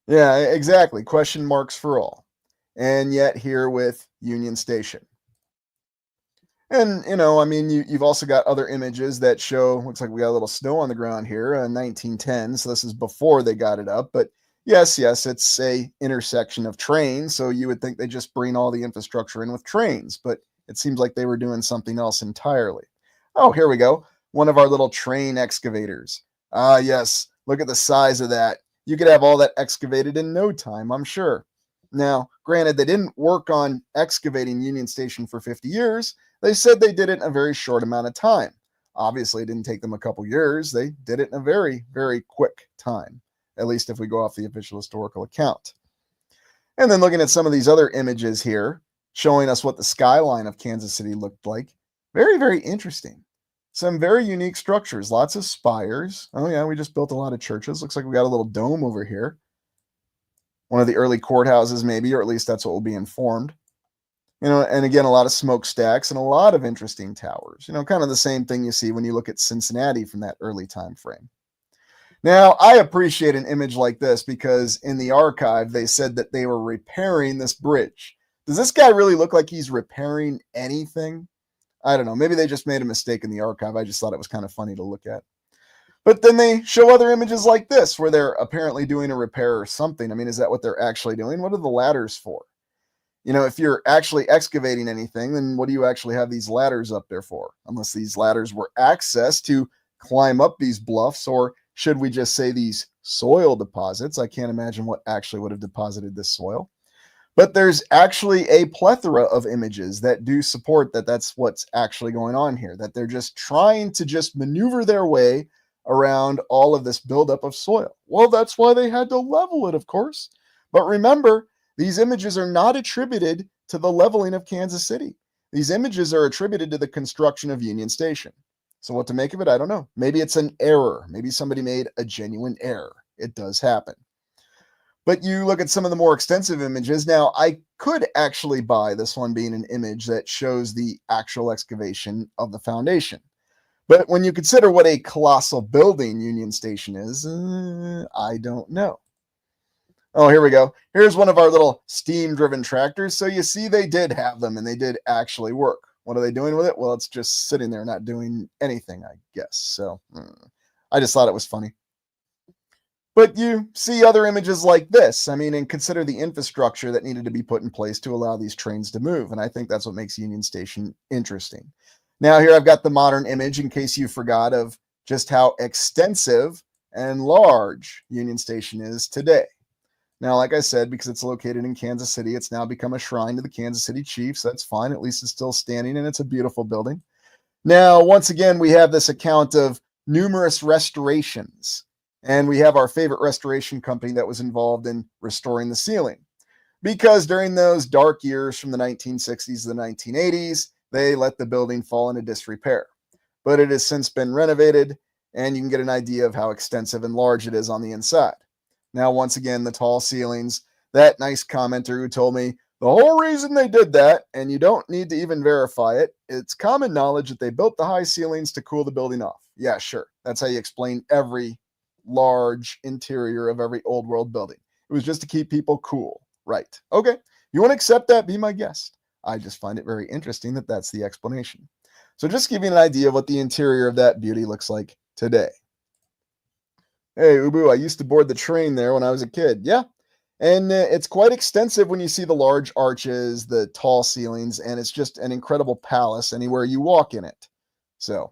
Yeah, exactly. Question marks for all. And yet here with Union Station. And, I mean, you've also got other images that show, looks like we got a little snow on the ground here, 1910. So this is before they got it up. But yes, it's a intersection of trains. So you would think they just bring all the infrastructure in with trains. But it seems like they were doing something else entirely. Oh, here we go. One of our little train excavators. Ah, yes. Look at the size of that. You could have all that excavated in no time, I'm sure. Now, granted, they didn't work on excavating Union Station for 50 years. They said they did it in a very short amount of time. Obviously, it didn't take them a couple years. They did it in a very, very quick time, at least if we go off the official historical account. And then looking at some of these other images here, showing us what the skyline of Kansas City looked like. Very, very interesting. Some very unique structures, lots of spires. Oh yeah, we just built a lot of churches. Looks like we got a little dome over here. One of the early courthouses maybe, or at least that's what we'll be informed. And again, a lot of smokestacks and a lot of interesting towers. Kind of the same thing you see when you look at Cincinnati from that early time frame. Now, I appreciate an image like this because in the archive, they said that they were repairing this bridge. Does this guy really look like he's repairing anything? I don't know. Maybe they just made a mistake in the archive. I just thought it was kind of funny to look at. But then they show other images like this where they're apparently doing a repair or something. I mean, is that what they're actually doing? What are the ladders for? If you're actually excavating anything, then what do you actually have these ladders up there for? Unless these ladders were access to climb up these bluffs, or should we just say these soil deposits? I can't imagine what actually would have deposited this soil. But there's actually a plethora of images that do support that that's what's actually going on here, that they're just trying to just maneuver their way around all of this buildup of soil. Well, that's why they had to level it, of course. But remember, these images are not attributed to the leveling of Kansas City. These images are attributed to the construction of Union Station. So what to make of it, I don't know. Maybe it's an error. Maybe somebody made a genuine error. It does happen. But you look at some of the more extensive images. Now, I could actually buy this one being an image that shows the actual excavation of the foundation. But when you consider what a colossal building Union Station is, I don't know. Oh, here we go. Here's one of our little steam-driven tractors. So you see they did have them, and they did actually work. What are they doing with it? Well, it's just sitting there not doing anything, I guess. So I just thought it was funny. But you see other images like this. I mean, and consider the infrastructure that needed to be put in place to allow these trains to move. And I think that's what makes Union Station interesting. Now, here I've got the modern image in case you forgot of just how extensive and large Union Station is today. Now, like I said, because it's located in Kansas City, it's now become a shrine to the Kansas City Chiefs. That's fine. At least it's still standing, and it's a beautiful building. Now, once again, we have this account of numerous restorations. And we have our favorite restoration company that was involved in restoring the ceiling. Because during those dark years from the 1960s to the 1980s, they let the building fall into disrepair. But it has since been renovated, and you can get an idea of how extensive and large it is on the inside. Now, once again, the tall ceilings. That nice commenter who told me the whole reason they did that, and you don't need to even verify it, it's common knowledge that they built the high ceilings to cool the building off. Yeah, sure. That's how you explain every large interior of every old world building. It was just to keep people cool. Right. Okay. You want to accept that? Be my guest. I just find it very interesting that that's the explanation. So just give you an idea of what the interior of that beauty looks like today. Hey, Ubu, I used to board the train there when I was a kid. Yeah. And it's quite extensive when you see the large arches, the tall ceilings, and it's just an incredible palace anywhere you walk in it. So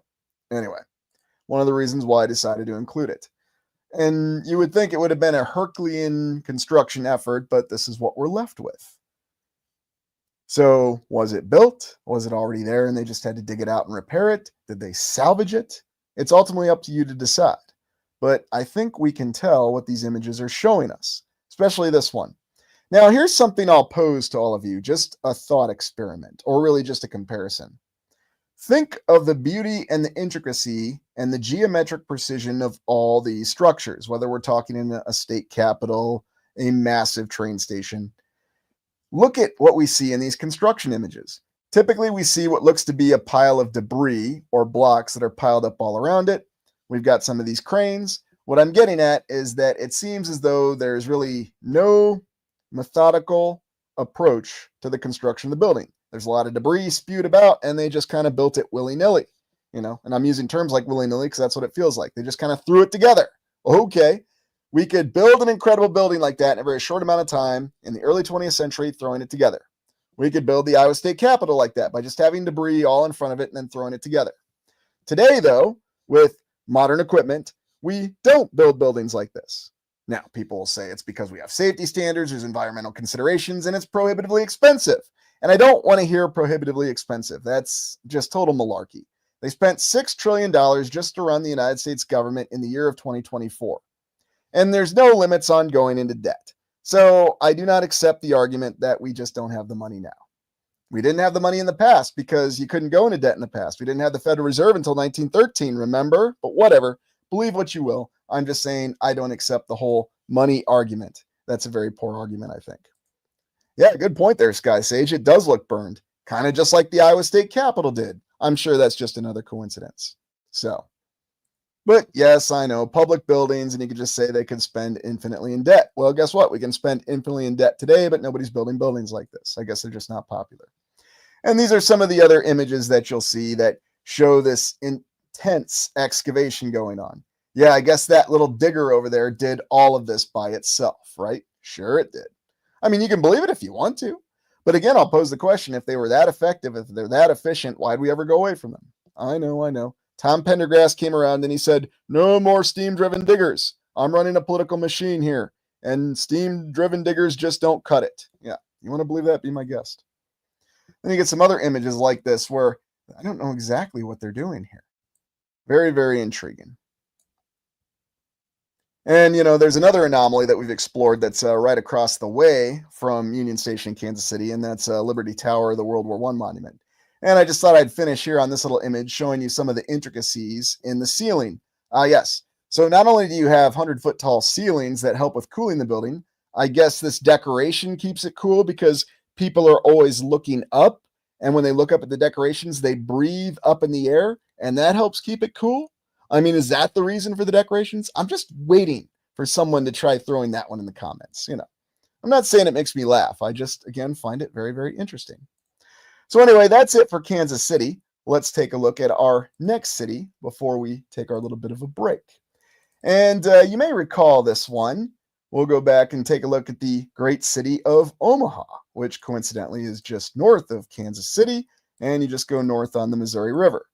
anyway, one of the reasons why I decided to include it. And you would think it would have been a Herculean construction effort, but this is what we're left with. So was it built? Was it already there and they just had to dig it out and repair it? Did they salvage it? It's ultimately up to you to decide. But I think we can tell what these images are showing us, especially this one. Now, here's something I'll pose to all of you, just a thought experiment, or really just a comparison. Think of the beauty and the intricacy and the geometric precision of all these structures, whether we're talking in a state capitol, a massive train station. Look at what we see in these construction images. Typically, we see what looks to be a pile of debris or blocks that are piled up all around it. We've got some of these cranes. What I'm getting at is that it seems as though there's really no methodical approach to the construction of the building. There's a lot of debris spewed about, and they just kind of built it willy-nilly, and I'm using terms like willy-nilly because that's what it feels like. They just kind of threw it together. Okay, we could build an incredible building like that in a very short amount of time in the early 20th century, throwing it together. We could build the Iowa State Capitol like that by just having debris all in front of it and then throwing it together. Today, though, with modern equipment, we don't build buildings like this. Now, people will say it's because we have safety standards, there's environmental considerations, and it's prohibitively expensive. And I don't want to hear prohibitively expensive. That's just total malarkey. They spent $6 trillion just to run the United States government in the year of 2024. And there's no limits on going into debt. So I do not accept the argument that we just don't have the money now. We didn't have the money in the past because you couldn't go into debt in the past. We didn't have the Federal Reserve until 1913, remember? But whatever. Believe what you will. I'm just saying I don't accept the whole money argument. That's a very poor argument, I think. Yeah, good point there, Sky Sage. It does look burned, kind of just like the Iowa State Capitol did. I'm sure that's just another coincidence. But yes, I know, public buildings, and you could just say they could spend infinitely in debt. Well, guess what? We can spend infinitely in debt today, but nobody's building buildings like this. I guess they're just not popular. And these are some of the other images that you'll see that show this intense excavation going on. Yeah, I guess that little digger over there did all of this by itself, right? Sure it did. I mean, you can believe it if you want to. But again, I'll pose the question, if they were that effective, if they're that efficient, why'd we ever go away from them? I know. Tom Pendergrass came around and he said, no more steam-driven diggers. I'm running a political machine here, and steam-driven diggers just don't cut it. Yeah, you want to believe that? Be my guest. Then you get some other images like this where I don't know exactly what they're doing here. Very, very intriguing. And, there's another anomaly that we've explored that's right across the way from Union Station in Kansas City, and that's Liberty Tower, the World War I monument. And I just thought I'd finish here on this little image showing you some of the intricacies in the ceiling. Yes. So not only do you have 100-foot tall ceilings that help with cooling the building, I guess this decoration keeps it cool because people are always looking up. And when they look up at the decorations, they breathe up in the air, and that helps keep it cool. I mean, is that the reason for the decorations? I'm just waiting for someone to try throwing that one in the comments. I'm not saying it makes me laugh. I just, again, find it very, very interesting. So anyway, that's it for Kansas City. Let's take a look at our next city before we take our little bit of a break. And you may recall this one. We'll go back and take a look at the great city of Omaha, which coincidentally is just north of Kansas City, and you just go north on the Missouri River.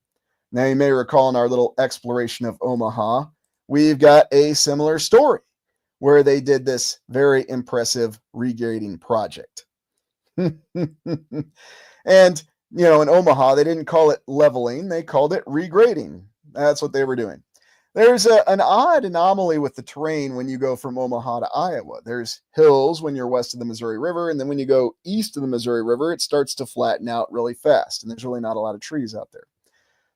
Now, you may recall in our little exploration of Omaha, we've got a similar story where they did this very impressive regrading project. And, in Omaha, they didn't call it leveling, they called it regrading. That's what they were doing. There's an odd anomaly with the terrain when you go from Omaha to Iowa. There's hills when you're west of the Missouri River, and then when you go east of the Missouri River, it starts to flatten out really fast, and there's really not a lot of trees out there.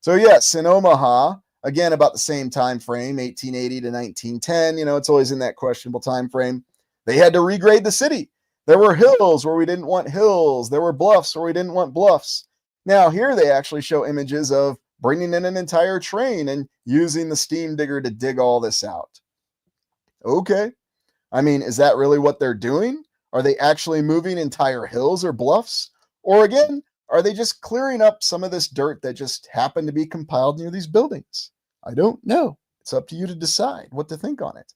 So yes, in Omaha, again, about the same time frame, 1880 to 1910, it's always in that questionable time frame. They had to regrade the city. There were hills where we didn't want hills. There were bluffs where we didn't want bluffs. Now, here they actually show images of bringing in an entire train and using the steam digger to dig all this out. Okay. I mean, is that really what they're doing? Are they actually moving entire hills or bluffs? Or again, are they just clearing up some of this dirt that just happened to be compiled near these buildings? I don't know. It's up to you to decide what to think on it.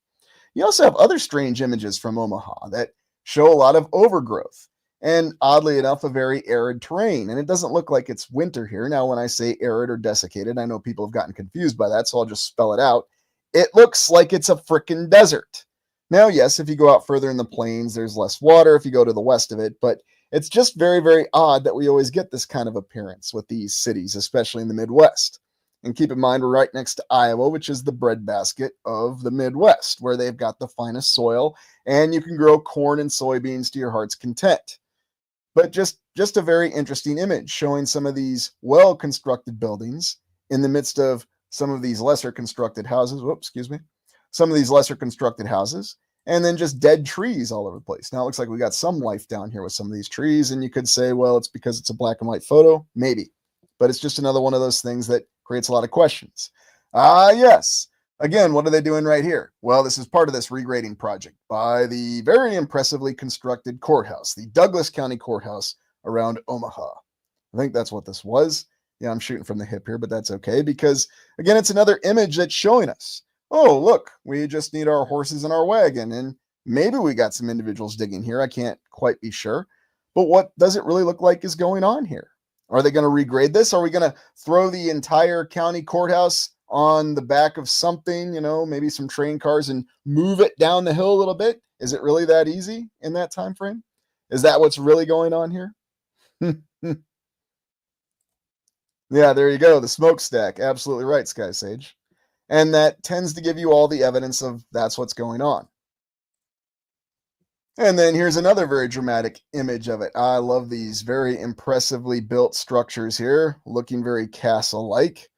You also have other strange images from Omaha that show a lot of overgrowth and, oddly enough, a very arid terrain. And it doesn't look like it's winter here. Now, when I say arid or desiccated, I know people have gotten confused by that, so I'll just spell it out. It looks like it's a frickin' desert. Now, yes, if you go out further in the plains, there's less water if you go to the west of it, but it's just very, very odd that we always get this kind of appearance with these cities, especially in the Midwest. And keep in mind, we're right next to Iowa, which is the breadbasket of the Midwest, where they've got the finest soil, and you can grow corn and soybeans to your heart's content. But just a very interesting image showing some of these well-constructed buildings in the midst of some of these lesser constructed houses. Whoops, excuse me. Some of these lesser constructed houses, and then just dead trees all over the place. Now it looks like we got some life down here with some of these trees, and you could say, well, it's because it's a black and white photo. Maybe. But it's just another one of those things that creates a lot of questions. Yes. Again, what are they doing right here? Well, this is part of this regrading project by the very impressively constructed courthouse, the Douglas County Courthouse around Omaha. I think that's what this was. Yeah, I'm shooting from the hip here, but that's okay because, again, it's another image that's showing us, oh, look, we just need our horses and our wagon, and maybe we got some individuals digging here. I can't quite be sure. But what does it really look like is going on here? Are they going to regrade this? Are we going to throw the entire county courthouse on the back of something, maybe some train cars and move it down the hill a little bit? Is it really that easy in that time frame? Is that what's really going on here? Yeah, there you go. The smokestack. Absolutely right, Sky Sage. And that tends to give you all the evidence of that's what's going on. And then here's another very dramatic image of it. I love these very impressively built structures here, looking very castle-like.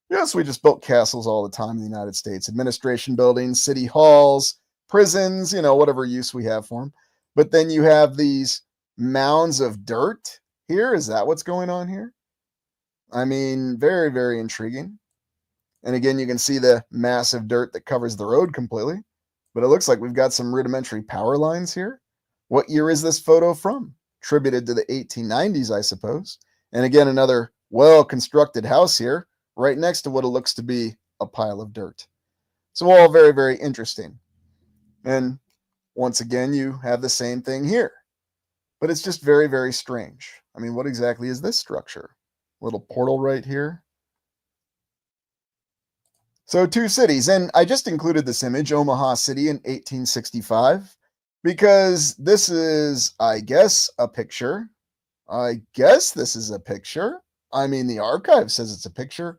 Yes, we just built castles all the time in the United States. Administration buildings, city halls, prisons, whatever use we have for them. But then you have these mounds of dirt here. Is that what's going on here? I mean, very, very intriguing. And again, you can see the massive dirt that covers the road completely. But it looks like we've got some rudimentary power lines here. What year is this photo from? Attributed to the 1890s, I suppose. And again, another well-constructed house here, right next to what it looks to be a pile of dirt. So all very, very interesting. And once again, you have the same thing here. But it's just very, very strange. I mean, what exactly is this structure? Little portal right here. So two cities, and I just included this image, Omaha City in 1865, because this is, I guess, a picture. I guess this is a picture. I mean, the archive says it's a picture,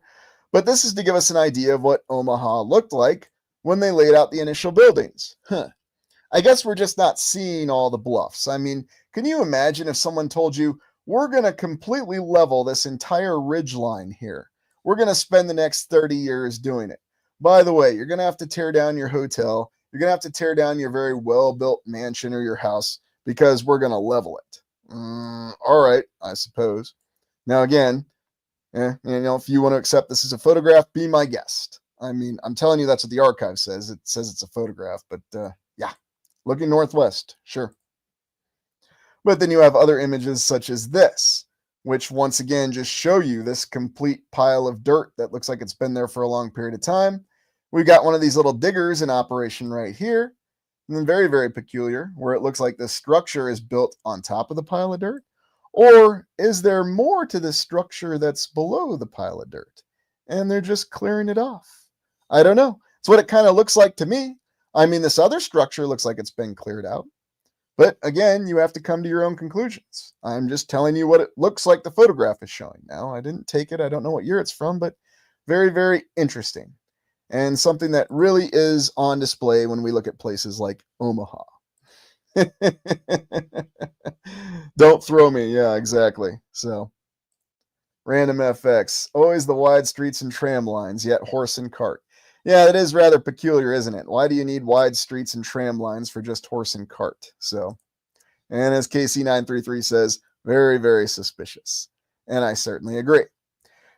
but this is to give us an idea of what Omaha looked like when they laid out the initial buildings. I guess we're just not seeing all the bluffs. I mean, can you imagine if someone told you, we're going to completely level this entire ridge line here? We're going to spend the next 30 years doing it. By the way, you're going to have to tear down your hotel. You're going to have to tear down your very well-built mansion or your house because we're going to level it. All right, I suppose. Now, again, if you want to accept this as a photograph, be my guest. I mean, I'm telling you that's what the archive says. It says it's a photograph, but yeah, looking northwest, sure. But then you have other images such as this, which once again just show you this complete pile of dirt that looks like it's been there for a long period of time. We've got one of these little diggers in operation right here. And then very, very peculiar, where it looks like this structure is built on top of the pile of dirt. Or is there more to this structure that's below the pile of dirt? And they're just clearing it off. I don't know. It's what it kind of looks like to me. I mean, this other structure looks like it's been cleared out. But again, you have to come to your own conclusions. I'm just telling you what it looks like the photograph is showing. Now, I didn't take it. I don't know what year it's from, but very, very interesting. And something that really is on display when we look at places like Omaha. Don't throw me. Yeah, exactly. So, random FX. Always the wide streets and tram lines, yet horse and cart. Yeah, it is rather peculiar, isn't it? Why do you need wide streets and tram lines for just horse and cart? So, and as KC933 says, very, very suspicious. And I certainly agree.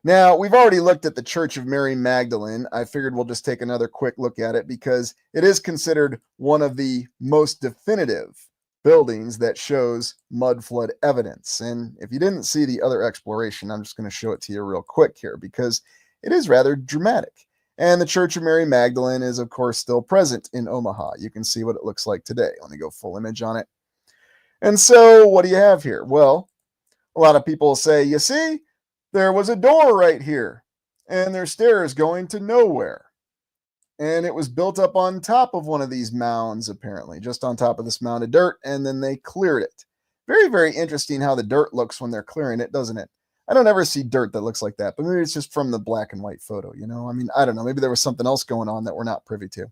Now, we've already looked at the Church of Mary Magdalene. I figured we'll just take another quick look at it because it is considered one of the most definitive buildings that shows mud flood evidence. And if you didn't see the other exploration, I'm just going to show it to you real quick here because it is rather dramatic. And the Church of Mary Magdalene is, of course, still present in Omaha. You can see what it looks like today. Let me go full image on it. And so what do you have here? Well, a lot of people say, you see, there was a door right here, and there's stairs going to nowhere. And it was built up on top of one of these mounds, apparently, just on top of this mound of dirt, and then they cleared it. Very, very interesting how the dirt looks when they're clearing it, doesn't it? I don't ever see dirt that looks like that, but maybe it's just from the black and white photo, you know? I mean, I don't know. Maybe there was something else going on that we're not privy to.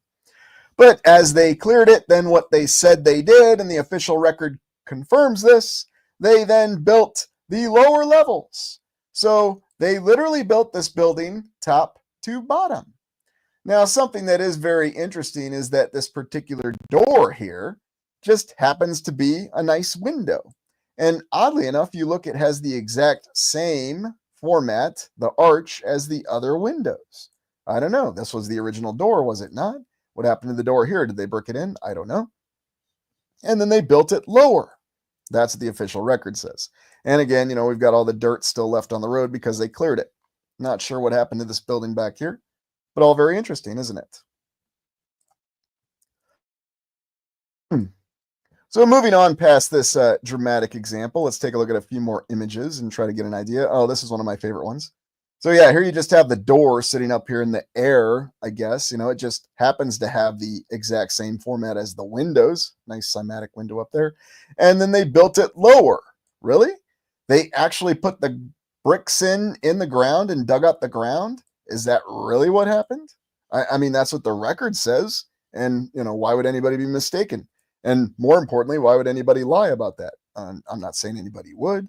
But as they cleared it, then what they said they did, and the official record confirms this, they then built the lower levels. So they literally built this building top to bottom. Now, something that is very interesting is that this particular door here just happens to be a nice window. And oddly enough, you look, it has the exact same format, the arch, as the other windows. I don't know. This was the original door, was it not? What happened to the door here? Did they brick it in? I don't know. And then they built it lower. That's what the official record says. And again, you know, we've got all the dirt still left on the road because they cleared it. Not sure what happened to this building back here, but all very interesting, isn't it? So moving on past this dramatic example, let's take a look at a few more images and try to get an idea. Oh, this is one of my favorite ones. So yeah, here you just have the door sitting up here in the air, I guess. You know, it just happens to have the exact same format as the windows. Nice cymatic window up there. And then they built it lower. Really? They actually put the bricks in the ground and dug up the ground? Is that really what happened? I mean, that's what the record says. And, you know, why would anybody be mistaken? And more importantly, why would anybody lie about that? I'm not saying anybody would.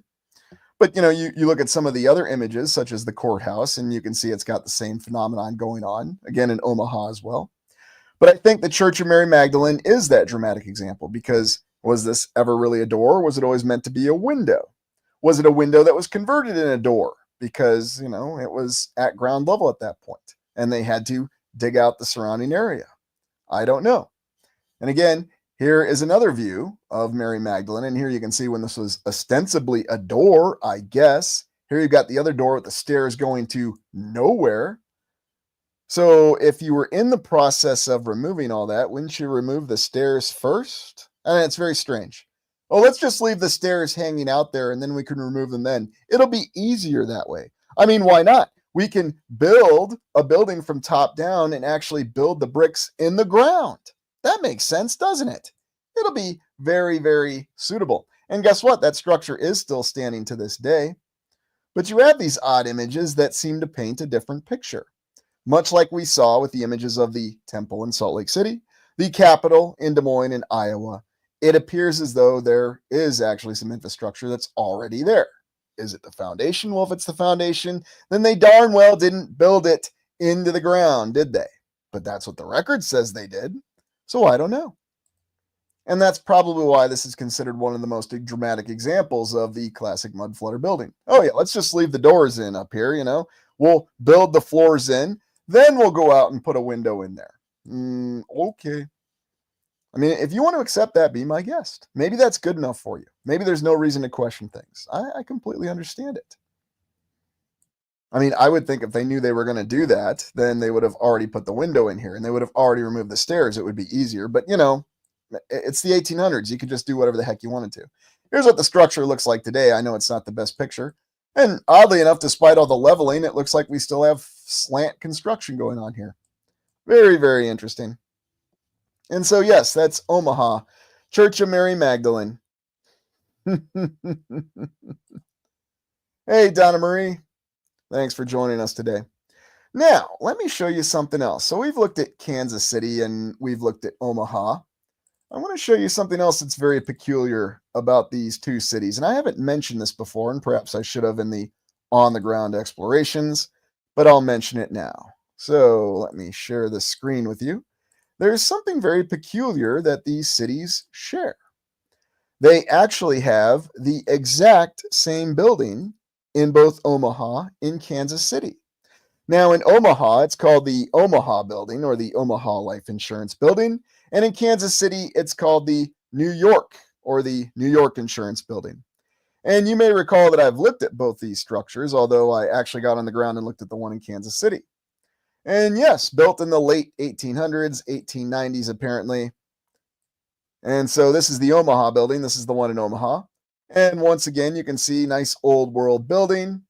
But, you know, you look at some of the other images, such as the courthouse, and you can see it's got the same phenomenon going on, again, in Omaha as well. But I think the Church of Mary Magdalene is that dramatic example because was this ever really a door? Or was it always meant to be a window? Was it a window that was converted in a door? Because, you know, it was at ground level at that point, and they had to dig out the surrounding area. I don't know. And again, here is another view of Mary Magdalene, and here you can see when this was ostensibly a door, I guess. Here you've got the other door with the stairs going to nowhere. So if you were in the process of removing all that, wouldn't you remove the stairs first? And it's very strange. Oh, let's just leave the stairs hanging out there and then we can remove them then. It'll be easier that way. I mean, why not? We can build a building from top down and actually build the bricks in the ground. That makes sense, doesn't it? It'll be very, very suitable. And guess what? That structure is still standing to this day. But you have these odd images that seem to paint a different picture. Much like we saw with the images of the temple in Salt Lake City, the Capitol in Des Moines in Iowa, it appears as though there is actually some infrastructure that's already there. Is it the foundation? Well, if it's the foundation, then they darn well didn't build it into the ground, did they? But that's what the record says they did. So I don't know. And that's probably why this is considered one of the most dramatic examples of the classic mud flutter building. Oh yeah, let's just leave the doors in up here, you know. We'll build the floors in, then we'll go out and put a window in there. Okay. I mean, if you want to accept that, be my guest. Maybe that's good enough for you. Maybe there's no reason to question things. I completely understand it. I mean, I would think if they knew they were going to do that, then they would have already put the window in here and they would have already removed the stairs. It would be easier. But, it's the 1800s. You could just do whatever the heck you wanted to. Here's what the structure looks like today. I know it's not the best picture. And oddly enough, despite all the leveling, it looks like we still have slant construction going on here. Very, very interesting. And so, yes, that's Omaha, Church of Mary Magdalene. Hey, Donna Marie. Thanks for joining us today. Now, let me show you something else. So we've looked at Kansas City and we've looked at Omaha. I want to show you something else that's very peculiar about these two cities. And I haven't mentioned this before, and perhaps I should have in the on-the-ground explorations, but I'll mention it now. So let me share the screen with you. There's something very peculiar that these cities share. They actually have the exact same building in both Omaha and Kansas City. Now, in Omaha, it's called the Omaha Building or the Omaha Life Insurance Building. And in Kansas City, it's called the New York or the New York Insurance Building. And you may recall that I've looked at both these structures, although I actually got on the ground and looked at the one in Kansas City. And yes, built in the late 1800s, 1890s, apparently. And so this is the Omaha Building. This is the one in Omaha. And once again, you can see nice old world building.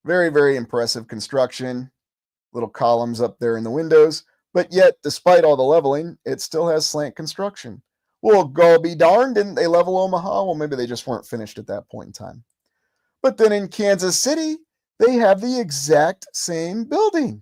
Very, very impressive construction. Little columns up there in the windows. But yet, despite all the leveling, it still has slant construction. Well, go be darned, didn't they level Omaha? Well, maybe they just weren't finished at that point in time. But then in Kansas City, they have the exact same building.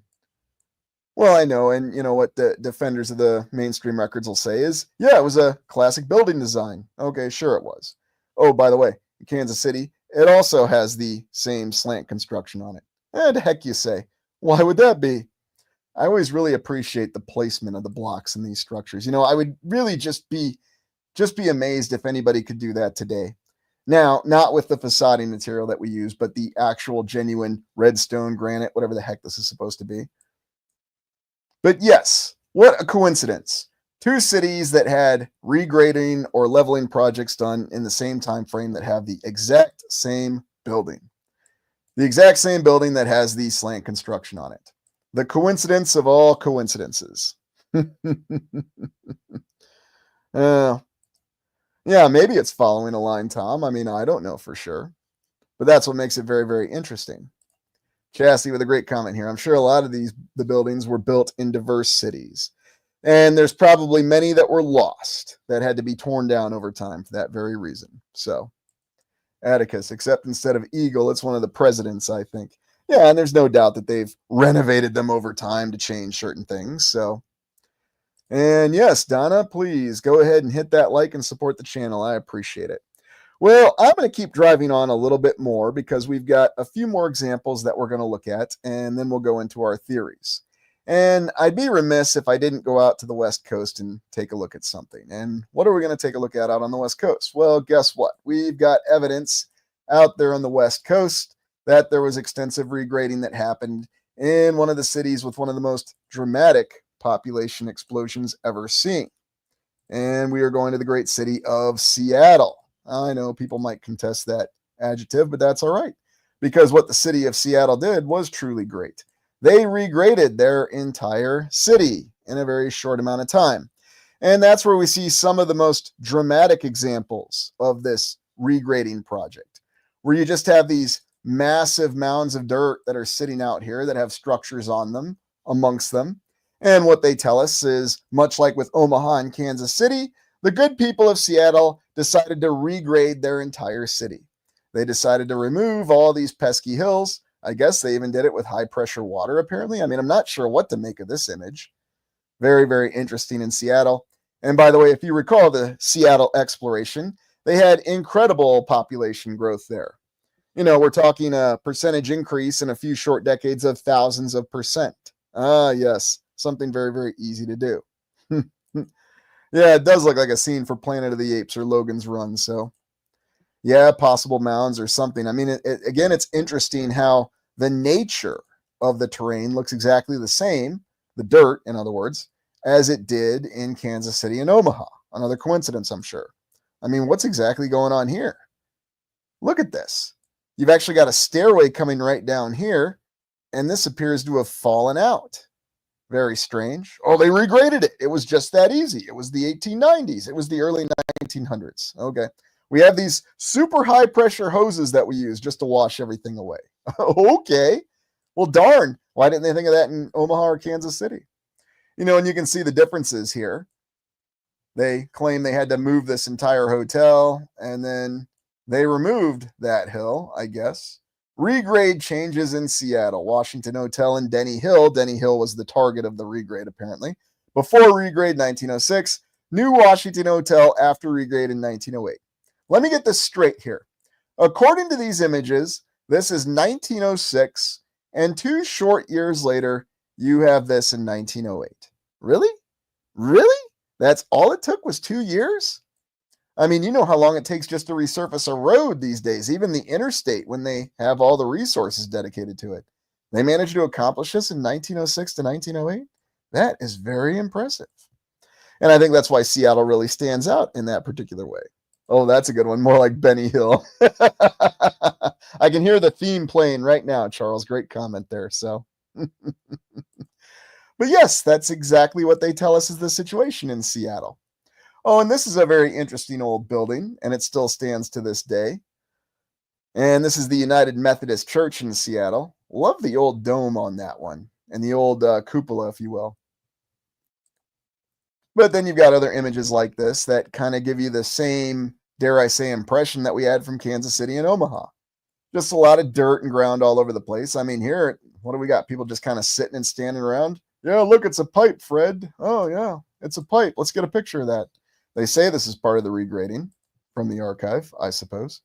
Well, I know, and you know what the defenders of the mainstream records will say is, yeah, it was a classic building design. Okay, sure it was. Oh, by the way, in Kansas City, it also has the same slant construction on it. The heck you say? Why would that be? I always really appreciate the placement of the blocks in these structures. I would really just be amazed if anybody could do that today. Now, not with the facading material that we use, but the actual genuine redstone granite, whatever the heck this is supposed to be. But yes, what a coincidence. Two cities that had regrading or leveling projects done in the same time frame that have the exact same building. The exact same building that has the slant construction on it. The coincidence of all coincidences. Yeah, maybe it's following a line, Tom. I mean, I don't know for sure. But that's what makes it very, very interesting. Chassis with a great comment here. I'm sure a lot of the buildings were built in diverse cities. And there's probably many that were lost that had to be torn down over time for that very reason. So, Atticus, except instead of Eagle, it's one of the presidents, I think. Yeah, and there's no doubt that they've renovated them over time to change certain things. So, and yes, Donna, please go ahead and hit that like and support the channel. I appreciate it. Well, I'm going to keep driving on a little bit more because we've got a few more examples that we're going to look at, and then we'll go into our theories. And I'd be remiss if I didn't go out to the West Coast and take a look at something. And what are we going to take a look at out on the West Coast? Well, guess what? We've got evidence out there on the West Coast that there was extensive regrading that happened in one of the cities with one of the most dramatic population explosions ever seen. And we are going to the great city of Seattle. I know people might contest that adjective, but that's all right. Because what the city of Seattle did was truly great. They regraded their entire city in a very short amount of time. And that's where we see some of the most dramatic examples of this regrading project, where you just have these massive mounds of dirt that are sitting out here that have structures on them, amongst them. And what they tell us is, much like with Omaha and Kansas City, the good people of Seattle decided to regrade their entire city. They decided to remove all these pesky hills. I guess they even did it with high pressure water, apparently. I mean, I'm not sure what to make of this image. Very, very interesting in Seattle. And by the way, if you recall the Seattle exploration, they had incredible population growth there. We're talking a percentage increase in a few short decades of thousands of percent. Yes, something very, very easy to do. Yeah, it does look like a scene for Planet of the Apes or Logan's Run. So, yeah, possible mounds or something. I mean, again, it's interesting how the nature of the terrain looks exactly the same, the dirt, in other words, as it did in Kansas City and Omaha. Another coincidence, I'm sure. I mean, what's exactly going on here? Look at this. You've actually got a stairway coming right down here, and this appears to have fallen out. Very strange. Oh, they regraded it. It was just that easy. It was the 1890s. It was the early 1900s. Okay. We have these super high pressure hoses that we use just to wash everything away. Okay. Well, darn. Why didn't they think of that in Omaha or Kansas City? And you can see the differences here. They claim they had to move this entire hotel, and then they removed that hill, I guess. Regrade changes in Seattle. Washington Hotel and Denny Hill. Denny Hill was the target of the regrade, apparently. Before regrade, 1906. New Washington Hotel after regrade in 1908. Let me get this straight here. According to these images, this is 1906, and 2 short years later, you have this in 1908. Really? Really? That's all it took was 2 years? I mean, you know how long it takes just to resurface a road these days, even the interstate, when they have all the resources dedicated to it. They managed to accomplish this in 1906 to 1908? That is very impressive. And I think that's why Seattle really stands out in that particular way. Oh, that's a good one. More like Benny Hill. I can hear the theme playing right now, Charles. Great comment there. So, but yes, that's exactly what they tell us is the situation in Seattle. Oh, and this is a very interesting old building, and it still stands to this day. And this is the United Methodist Church in Seattle. Love the old dome on that one, and the old cupola, if you will. But then you've got other images like this that kind of give you the same, dare I say, impression that we had from Kansas City and Omaha. Just a lot of dirt and ground all over the place. I mean, here, what do we got? People just kind of sitting and standing around. Yeah, look, it's a pipe, Fred. Oh, yeah, it's a pipe. Let's get a picture of that. They say this is part of the regrading from the archive, I suppose.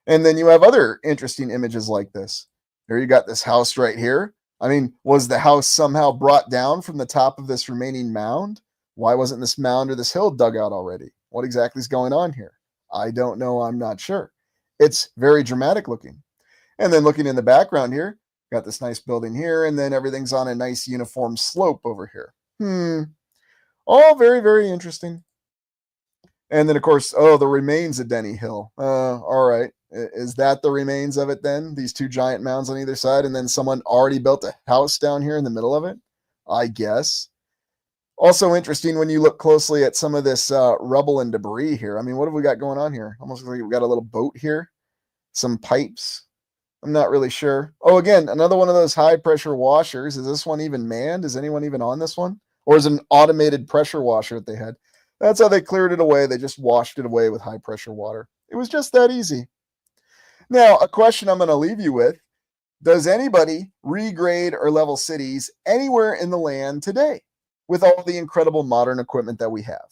And then you have other interesting images like this. Here you got this house right here. I mean, was the house somehow brought down from the top of this remaining mound? Why wasn't this mound or this hill dug out already? What exactly is going on here? I don't know. I'm not sure. It's very dramatic looking. And then looking in the background here, got this nice building here, and then everything's on a nice uniform slope over here. All very, very interesting. And then, of course, the remains of Denny Hill. All right. Is that the remains of it then? These 2 giant mounds on either side, and then someone already built a house down here in the middle of it? I guess. Also interesting when you look closely at some of this rubble and debris here. I mean, what have we got going on here? Almost like we've got a little boat here. Some pipes. I'm not really sure. Oh, again, another one of those high-pressure washers. Is this one even manned? Is anyone even on this one? Or is it an automated pressure washer that they had? That's how they cleared it away. They just washed it away with high-pressure water. It was just that easy. Now, a question I'm going to leave you with. Does anybody regrade or level cities anywhere in the land today with all the incredible modern equipment that we have?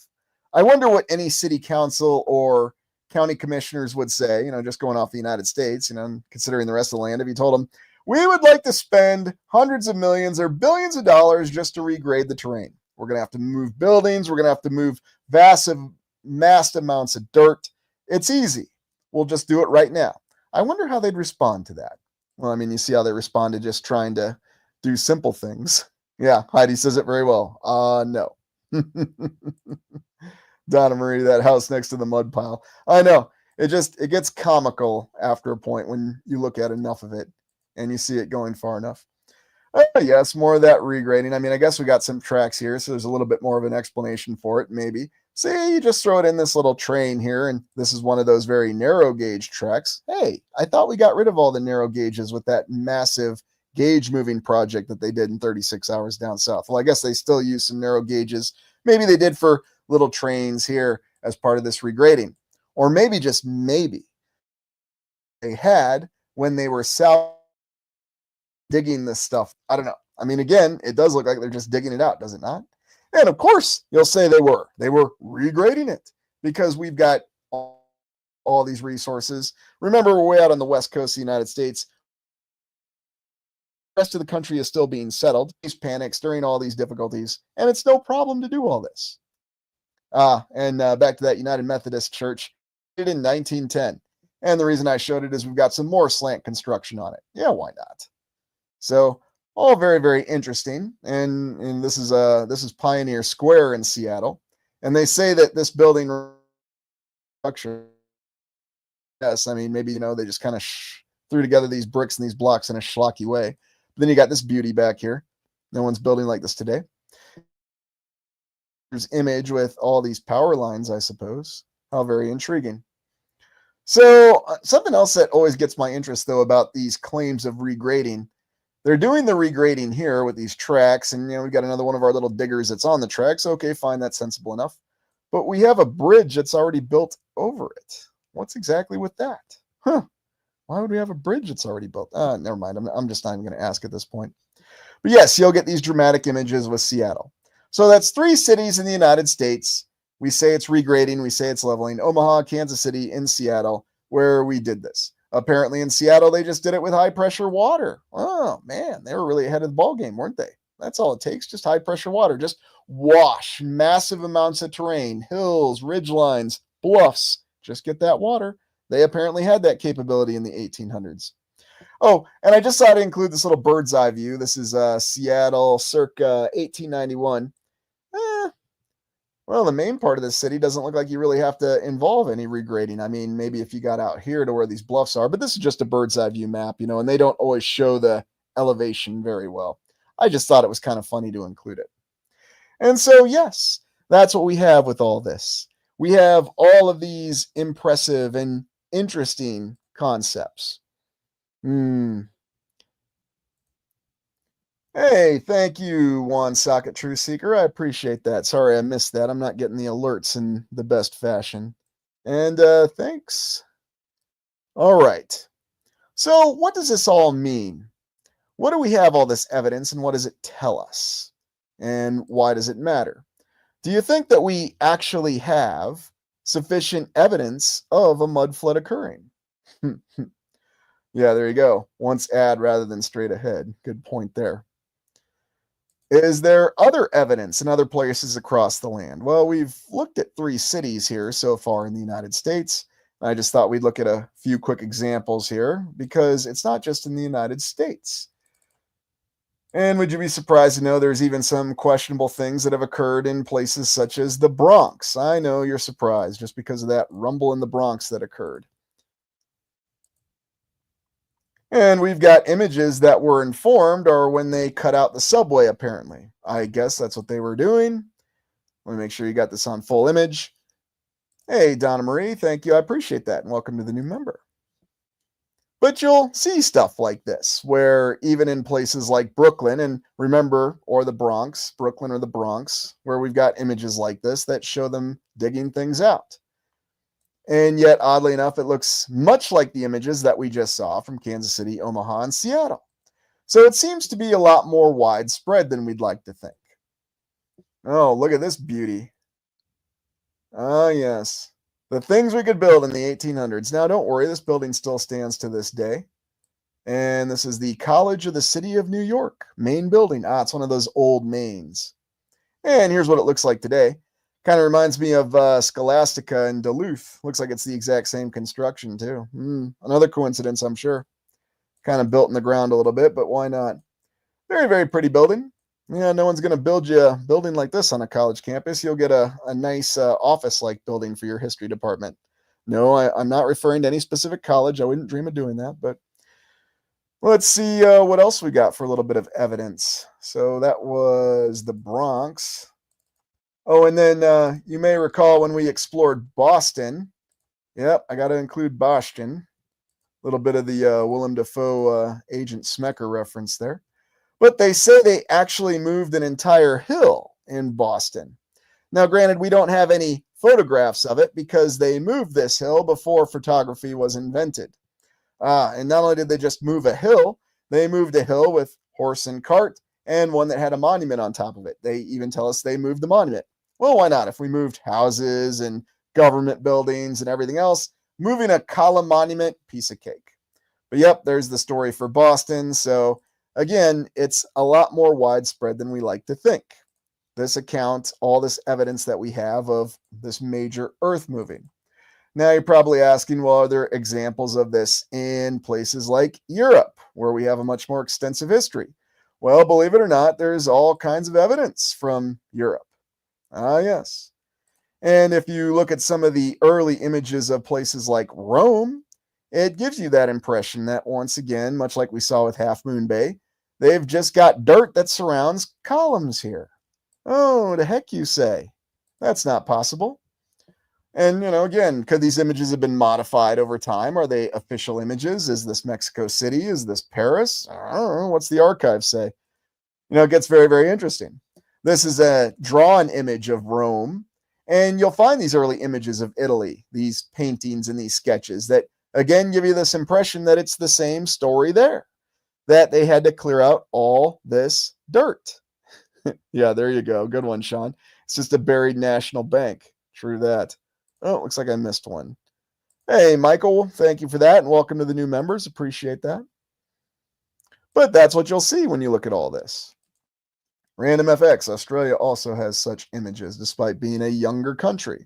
I wonder what any city council or county commissioners would say, just going off the United States, considering the rest of the land, if you told them, we would like to spend hundreds of millions or billions of dollars just to regrade the terrain. We're going to have to move buildings. We're going to have to move vast amounts of dirt. It's easy. We'll just do it right now. I wonder how they'd respond to that. Well, I mean, you see how they respond to just trying to do simple things. Yeah, Heidi says it very well. No. Donna Marie, that house next to the mud pile. I know. It gets comical after a point when you look at enough of it and you see it going far enough. Yes, more of that regrading. I mean, I guess we got some tracks here, so there's a little bit more of an explanation for it, maybe. See, you just throw it in this little train here, and this is one of those very narrow gauge tracks. Hey, I thought we got rid of all the narrow gauges with that massive gauge moving project that they did in 36 hours down south. Well, I guess they still use some narrow gauges. Maybe they did for little trains here as part of this regrading. Or maybe, just maybe, they had when they were south digging this stuff. I don't know. I mean, again, it does look like they're just digging it out, does it not? And of course, you'll say they were regrading it because we've got all these resources. Remember, we're way out on the west coast of the United States. The rest of the country is still being settled. These panics during all these difficulties, and it's no problem to do all this. And back to that United Methodist Church, it in 1910. And the reason I showed it is we've got some more slant construction on it. Yeah, why not? So all very, very interesting. And this is Pioneer Square in Seattle. And they say that this building structure, yes, I mean, maybe, they just kind of threw together these bricks and these blocks in a schlocky way. Then you got this beauty back here. No one's building like this today. There's image with all these power lines, I suppose. How very intriguing. So something else that always gets my interest, though, about these claims of regrading, they're doing the regrading here with these tracks, and we got another one of our little diggers that's on the tracks. Okay, fine, that's sensible enough. But we have a bridge that's already built over it. What's exactly with that? Huh? Why would we have a bridge that's already built? Never mind. I'm just not even going to ask at this point. But yes, you'll get these dramatic images with Seattle. So that's 3 cities in the United States. We say it's regrading. We say it's leveling. Omaha, Kansas City, and Seattle, where we did this. Apparently in Seattle, they just did it with high pressure water. Oh, man, they were really ahead of the ball game, weren't they? That's all it takes, just high pressure water. Just wash massive amounts of terrain, hills, ridge lines, bluffs. Just get that water. They apparently had that capability in the 1800s. Oh, and I just thought to include this little bird's eye view. This is Seattle circa 1891. Well, the main part of the city doesn't look like you really have to involve any regrading. I mean, maybe if you got out here to where these bluffs are, but this is just a bird's eye view map, and they don't always show the elevation very well. I just thought it was kind of funny to include it. And so, yes, that's what we have with all this. We have all of these impressive and interesting concepts. Hey, thank you, One Socket Truth Seeker. I appreciate that. Sorry I missed that. I'm not getting the alerts in the best fashion. And thanks. All right. So what does this all mean? What do we have all this evidence, and what does it tell us? And why does it matter? Do you think that we actually have sufficient evidence of a mud flood occurring? Yeah, there you go. Once add rather than straight ahead. Good point there. Is there other evidence in other places across the land? Well, we've looked at 3 cities here so far in the United States. I just thought we'd look at a few quick examples here because it's not just in the United States. And would you be surprised to know there's even some questionable things that have occurred in places such as the Bronx? I know you're surprised just because of that rumble in the Bronx that occurred. And we've got images that were informed or when they cut out the subway, apparently. I guess that's what they were doing. Let me make sure you got this on full image. Hey, Donna Marie, thank you. I appreciate that. And welcome to the new member. But you'll see stuff like this, where even in places like Brooklyn, and remember, or the Bronx, Brooklyn or the Bronx, where we've got images like this that show them digging things out. And yet, oddly enough, it looks much like the images that we just saw from Kansas City, Omaha, and Seattle. So it seems to be a lot more widespread than we'd like to think. Oh, look at this beauty. Ah, yes. The things we could build in the 1800s. Now, don't worry, this building still stands to this day. And this is the College of the City of New York, main building. Ah, it's one of those old mains. And here's what it looks like today. Kind of reminds me of Scholastica in Duluth. Looks like it's the exact same construction, too. Another coincidence, I'm sure. Kind of built in the ground a little bit, but why not? Very, very pretty building. Yeah, no one's going to build you a building like this on a college campus. You'll get a nice office-like building for your history department. No, I'm not referring to any specific college. I wouldn't dream of doing that, but let's see what else we got for a little bit of evidence. So that was the Bronx. Oh, and then you may recall when we explored Boston. Yep, I got to include Boston. A little bit of the Willem Dafoe Agent Smecker reference there. But they say they actually moved an entire hill in Boston. Now, granted, we don't have any photographs of it because they moved this hill before photography was invented. And not only did they just move a hill, they moved a hill with horse and cart and one that had a monument on top of it. They even tell us they moved the monument. Well, why not? If we moved houses and government buildings and everything else, moving a column monument, piece of cake. But yep, there's the story for Boston. So again, it's a lot more widespread than we like to think. This account, all this evidence that we have of this major earth moving. Now you're probably asking, well, are there examples of this in places like Europe, where we have a much more extensive history? Well, believe it or not, there's all kinds of evidence from Europe. Ah, yes. And if you look at some of the early images of places like Rome, it gives you that impression that once again, much like we saw with Half Moon Bay, They've just got dirt that surrounds columns here. Oh, the heck you say? That's not possible. And, again, could these images have been modified over time? Are they official images? Is this Mexico City? Is this Paris? I don't know. What's the archive say? It gets very, very interesting. This is a drawn image of Rome, and you'll find these early images of Italy, these paintings and these sketches that, again, give you this impression that it's the same story there, that they had to clear out all this dirt. Yeah, there you go. Good one, Sean. It's just a buried national bank. True that. Oh, it looks like I missed one. Hey, Michael, thank you for that, and welcome to the new members. Appreciate that. But that's what you'll see when you look at all this. Random FX, Australia also has such images despite being a younger country.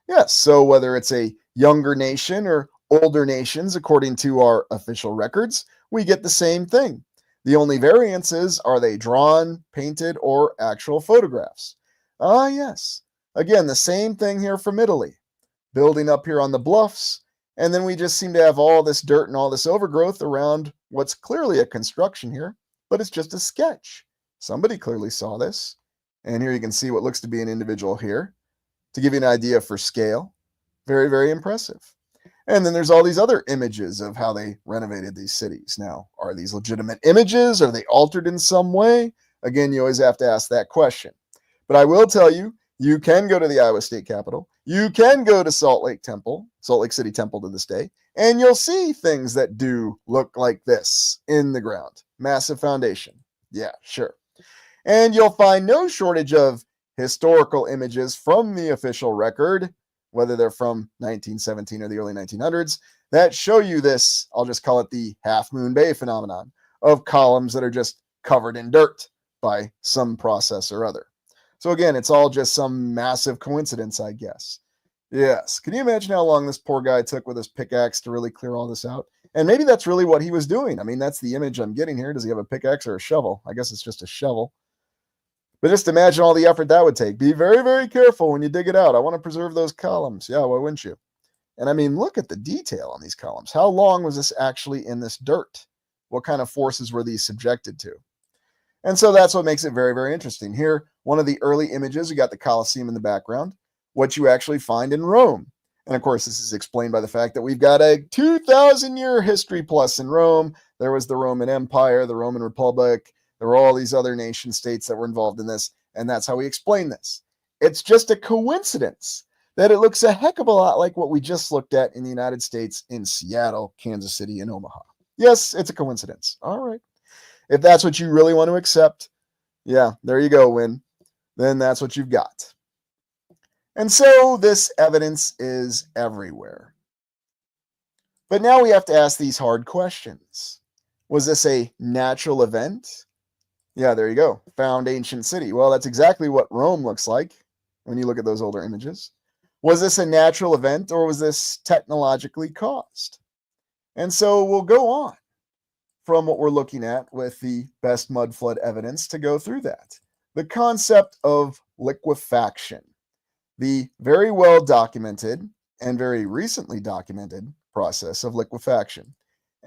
Yes, so whether it's a younger nation or older nations, according to our official records, we get the same thing. The only variances are they drawn, painted, or actual photographs. Ah, yes. Again, the same thing here from Italy. Building up here on the bluffs, and then we just seem to have all this dirt and all this overgrowth around what's clearly a construction here, but it's just a sketch. Somebody clearly saw this. And here you can see what looks to be an individual here to give you an idea for scale. Very, very impressive. And then there's all these other images of how they renovated these cities. Now, are these legitimate images? Are they altered in some way? Again, you always have to ask that question. But I will tell you, you can go to the Iowa State Capitol. You can go to Salt Lake City Temple to this day, and you'll see things that do look like this in the ground. Massive foundation. Yeah, sure. And you'll find no shortage of historical images from the official record, whether they're from 1917 or the early 1900s, that show you this, I'll just call it the Half Moon Bay phenomenon, of columns that are just covered in dirt by some process or other. So again, it's all just some massive coincidence, I guess. Yes. Can you imagine how long this poor guy took with his pickaxe to really clear all this out? And maybe that's really what he was doing. I mean, that's the image I'm getting here. Does he have a pickaxe or a shovel? I guess it's just a shovel. But just imagine all the effort that would take. Be very, very careful when you dig it out. I want to preserve those columns. Yeah, why wouldn't you? And I mean, look at the detail on these columns. How long was this actually in this dirt? What kind of forces were these subjected to? And so that's what makes it very, very interesting. Here, one of the early images, you got the Colosseum in the background, what you actually find in Rome. And of course, this is explained by the fact that we've got a 2,000-year history plus in Rome. There was the Roman Empire, the Roman Republic. There were all these other nation states that were involved in this. And that's how we explain this. It's just a coincidence that it looks a heck of a lot like what we just looked at in the United States in Seattle, Kansas City, and Omaha. Yes, it's a coincidence. All right. If that's what you really want to accept, yeah, there you go, Win. Then that's what you've got. And so this evidence is everywhere. But now we have to ask these hard questions. Was this a natural event? Yeah, there you go. Found ancient city. Well, that's exactly what Rome looks like when you look at those older images. Was this a natural event or was this technologically caused? And so we'll go on from what we're looking at with the best mud flood evidence to go through that. The concept of liquefaction, the very well documented and very recently documented process of liquefaction.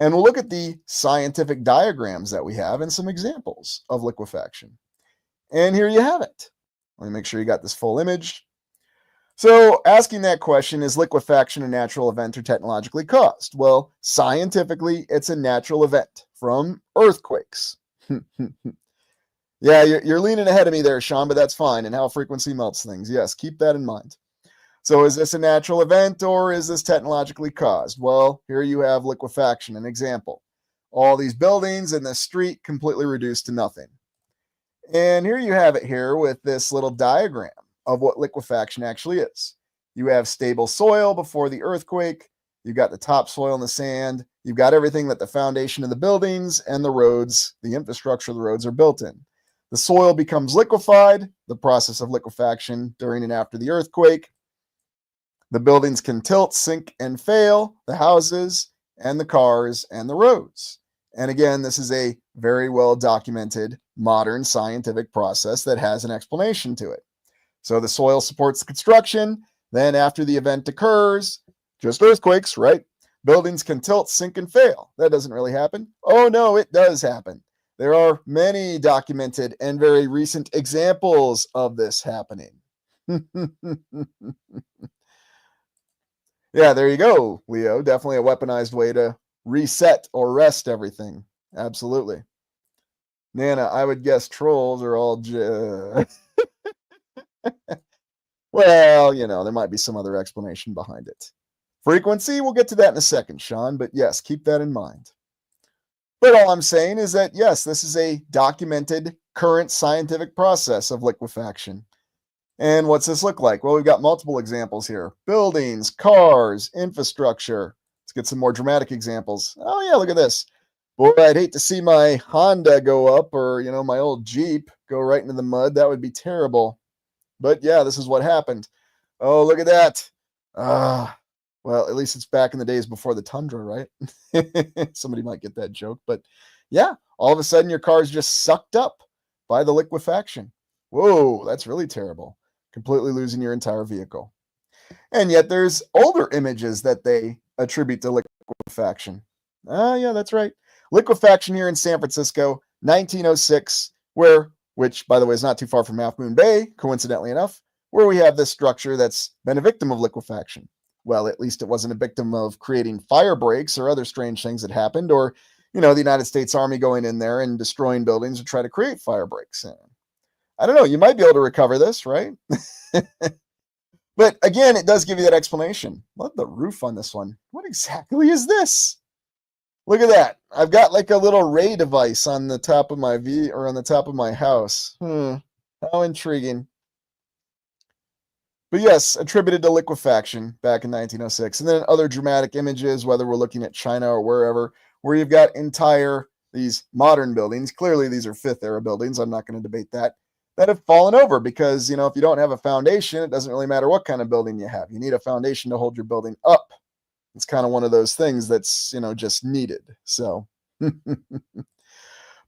And we'll look at the scientific diagrams that we have and some examples of liquefaction. And here you have it. Let me make sure you got this full image. So asking that question, is liquefaction a natural event or technologically caused? Well, scientifically, it's a natural event from earthquakes. Yeah, you're leaning ahead of me there, Sean, but that's fine. And how frequency melts things. Yes, keep that in mind. So is this a natural event or is this technologically caused? Well, here you have liquefaction, an example. All these buildings in this street completely reduced to nothing. And here you have it here with this little diagram of what liquefaction actually is. You have stable soil before the earthquake. You've got the topsoil and the sand. You've got everything that the foundation of the buildings and the roads, the infrastructure of the roads are built in. The soil becomes liquefied, the process of liquefaction during and after the earthquake. The buildings can tilt, sink, and fail, the houses and the cars and the roads. And again, this is a very well documented modern scientific process that has an explanation to it. So the soil supports the construction. Then after the event occurs, just earthquakes, right? Buildings can tilt, sink, and fail. That doesn't really happen. Oh no, it does happen. There are many documented and very recent examples of this happening. Yeah, there you go, Leo. Definitely a weaponized way to reset or rest everything. Absolutely. Nana, I would guess trolls are all well, there might be some other explanation behind it. Frequency, we'll get to that in a second, Sean, but yes, keep that in mind. But all I'm saying is that, yes, this is a documented current scientific process of liquefaction. And what's this look like? Well, we've got multiple examples here. Buildings, cars, infrastructure. Let's get some more dramatic examples. Oh, yeah, look at this. Boy, I'd hate to see my Honda go up or, my old Jeep go right into the mud. That would be terrible. But yeah, this is what happened. Oh, look at that. Well, at least it's back in the days before the Tundra, right? Somebody might get that joke. But yeah, all of a sudden your car's just sucked up by the liquefaction. Whoa, that's really terrible. Completely losing your entire vehicle. And yet there's older images that they attribute to liquefaction. Yeah, that's right. Liquefaction here in San Francisco, 1906, which by the way is not too far from Half Moon Bay, coincidentally enough, where we have this structure that's been a victim of liquefaction. Well, at least it wasn't a victim of creating fire breaks or other strange things that happened, or, the United States Army going in there and destroying buildings to try to create fire breaks. I don't know, you might be able to recover this, right? But again, it does give you that explanation. What the roof on this one? What exactly is this? Look at that. I've got like a little ray device on the top of my on the top of my house. How intriguing. But yes, attributed to liquefaction back in 1906. And then other dramatic images, whether we're looking at China or wherever, where you've got these modern buildings. Clearly, these are Fifth Era buildings. I'm not going to debate that have fallen over because, if you don't have a foundation, it doesn't really matter what kind of building you have. You need a foundation to hold your building up. It's kind of one of those things that's, just needed. So, but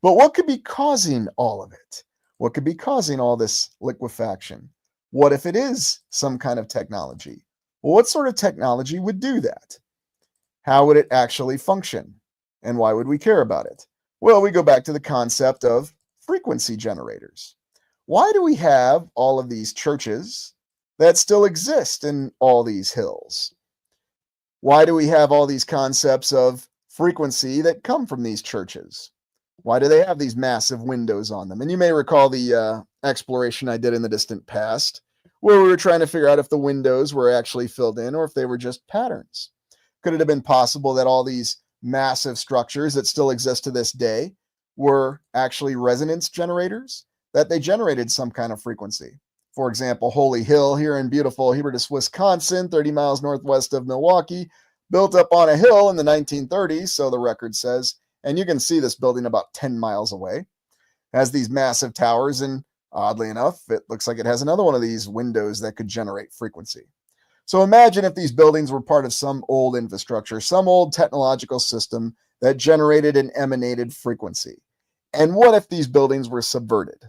what could be causing all of it? What could be causing all this liquefaction? What if it is some kind of technology? Well, what sort of technology would do that? How would it actually function? And why would we care about it? Well, we go back to the concept of frequency generators. Why do we have all of these churches that still exist in all these hills? Why do we have all these concepts of frequency that come from these churches? Why do they have these massive windows on them? And you may recall the exploration I did in the distant past, where we were trying to figure out if the windows were actually filled in or if they were just patterns. Could it have been possible that all these massive structures that still exist to this day were actually resonance generators, that they generated some kind of frequency? For example, Holy Hill here in beautiful Hubertus, Wisconsin, 30 miles northwest of Milwaukee, built up on a hill in the 1930s, so the record says, and you can see this building about 10 miles away. It has these massive towers, and oddly enough, it looks like it has another one of these windows that could generate frequency. So imagine if these buildings were part of some old infrastructure, some old technological system that generated and emanated frequency. And what if these buildings were subverted?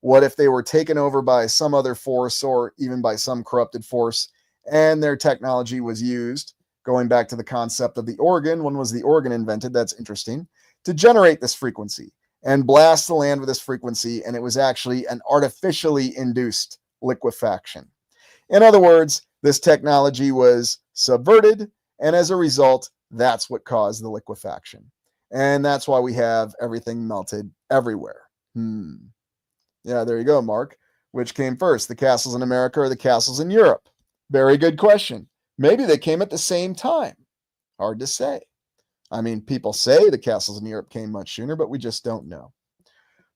What if they were taken over by some other force or even by some corrupted force and their technology was used, going back to the concept of the organ, when was the organ invented? That's interesting, to generate this frequency and blast the land with this frequency, and it was actually an artificially induced liquefaction. In other words, this technology was subverted, and as a result, that's what caused the liquefaction. And that's why we have everything melted everywhere. Yeah, there you go, Mark. Which came first, the castles in America or the castles in Europe? Very good question. Maybe they came at the same time. Hard to say. I mean, people say the castles in Europe came much sooner, but we just don't know.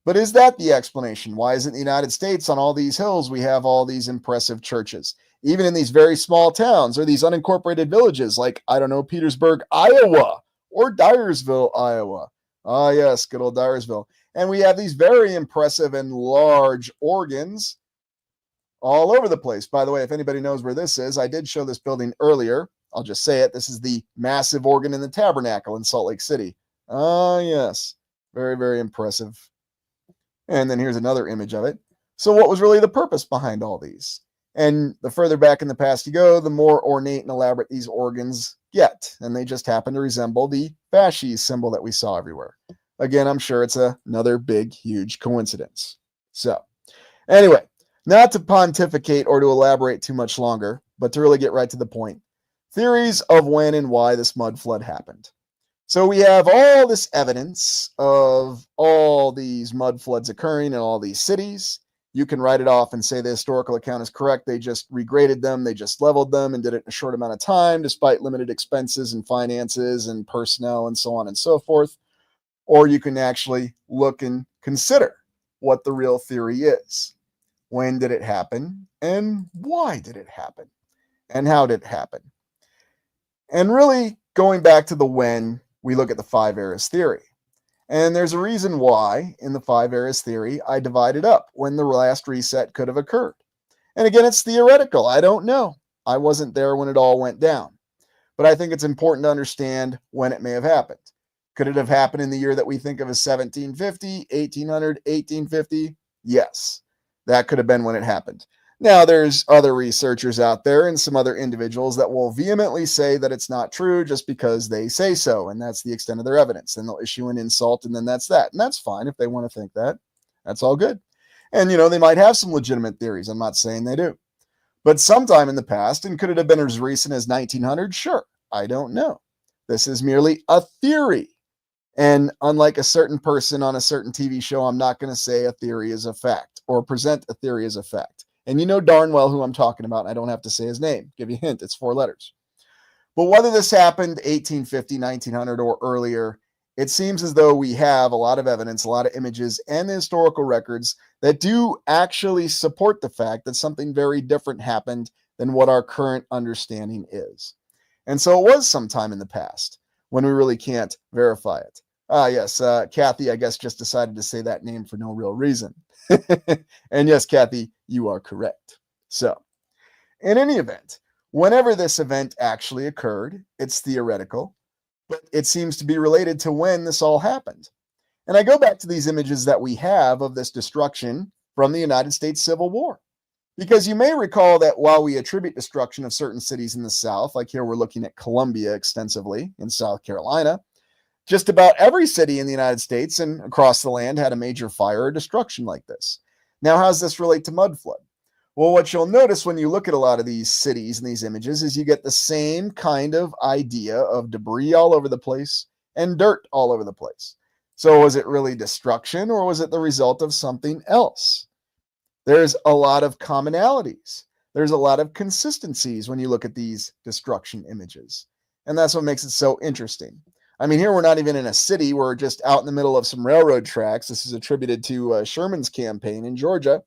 But is that the explanation? Why is it in the United States on all these hills we have all these impressive churches? Even in these very small towns or these unincorporated villages like, I don't know, Petersburg, Iowa, or Dyersville, Iowa. Ah, yes, good old Dyersville. And we have these very impressive and large organs all over the place. By the way, if anybody knows where this is, I did show this building earlier. I'll just say it. This is the massive organ in the Tabernacle in Salt Lake City. Ah, yes. Very, very impressive. And then here's another image of it. So what was really the purpose behind all these? And the further back in the past you go, the more ornate and elaborate these organs get. And they just happen to resemble the fasces symbol that we saw everywhere. Again, I'm sure it's another big, huge coincidence. So, anyway, not to pontificate or to elaborate too much longer, but to really get right to the point. Theories of when and why this mud flood happened. So we have all this evidence of all these mud floods occurring in all these cities. You can write it off and say the historical account is correct. They just regraded them, they just leveled them and did it in a short amount of time, despite limited expenses and finances and personnel and so on and so forth. Or you can actually look and consider what the real theory is. When did it happen? And why did it happen? And how did it happen? And really, going back to the when, we look at the 5 eras theory. And there's a reason why, in the 5 eras theory, I divided up when the last reset could have occurred. And again, it's theoretical. I don't know. I wasn't there when it all went down. But I think it's important to understand when it may have happened. Could it have happened in the year that we think of as 1750, 1800, 1850? Yes, that could have been when it happened. Now, there's other researchers out there and some other individuals that will vehemently say that it's not true just because they say so, and that's the extent of their evidence. And they'll issue an insult, and then that's that. And that's fine if they want to think that. That's all good. And, they might have some legitimate theories. I'm not saying they do. But sometime in the past, and could it have been as recent as 1900? Sure, I don't know. This is merely a theory. And unlike a certain person on a certain TV show, I'm not going to say a theory is a fact or present a theory as a fact. And you know darn well who I'm talking about. I don't have to say his name. Give you a hint, it's 4 letters. But whether this happened 1850, 1900, or earlier, it seems as though we have a lot of evidence, a lot of images, and historical records that do actually support the fact that something very different happened than what our current understanding is. And so it was sometime in the past when we really can't verify it. Yes, Kathy, I guess, just decided to say that name for no real reason. And yes, Kathy, you are correct. So, in any event, whenever this event actually occurred, it's theoretical, but it seems to be related to when this all happened. And I go back to these images that we have of this destruction from the United States Civil War. Because you may recall that while we attribute destruction of certain cities in the South, like here we're looking at Columbia extensively in South Carolina, just about every city in the United States and across the land had a major fire or destruction like this. Now, how does this relate to mud flood? Well, what you'll notice when you look at a lot of these cities and these images is you get the same kind of idea of debris all over the place and dirt all over the place. So was it really destruction or was it the result of something else? There's a lot of commonalities. There's a lot of consistencies when you look at these destruction images. And that's what makes it so interesting. I mean, here we're not even in a city. We're just out in the middle of some railroad tracks. This is attributed to Sherman's campaign in Georgia.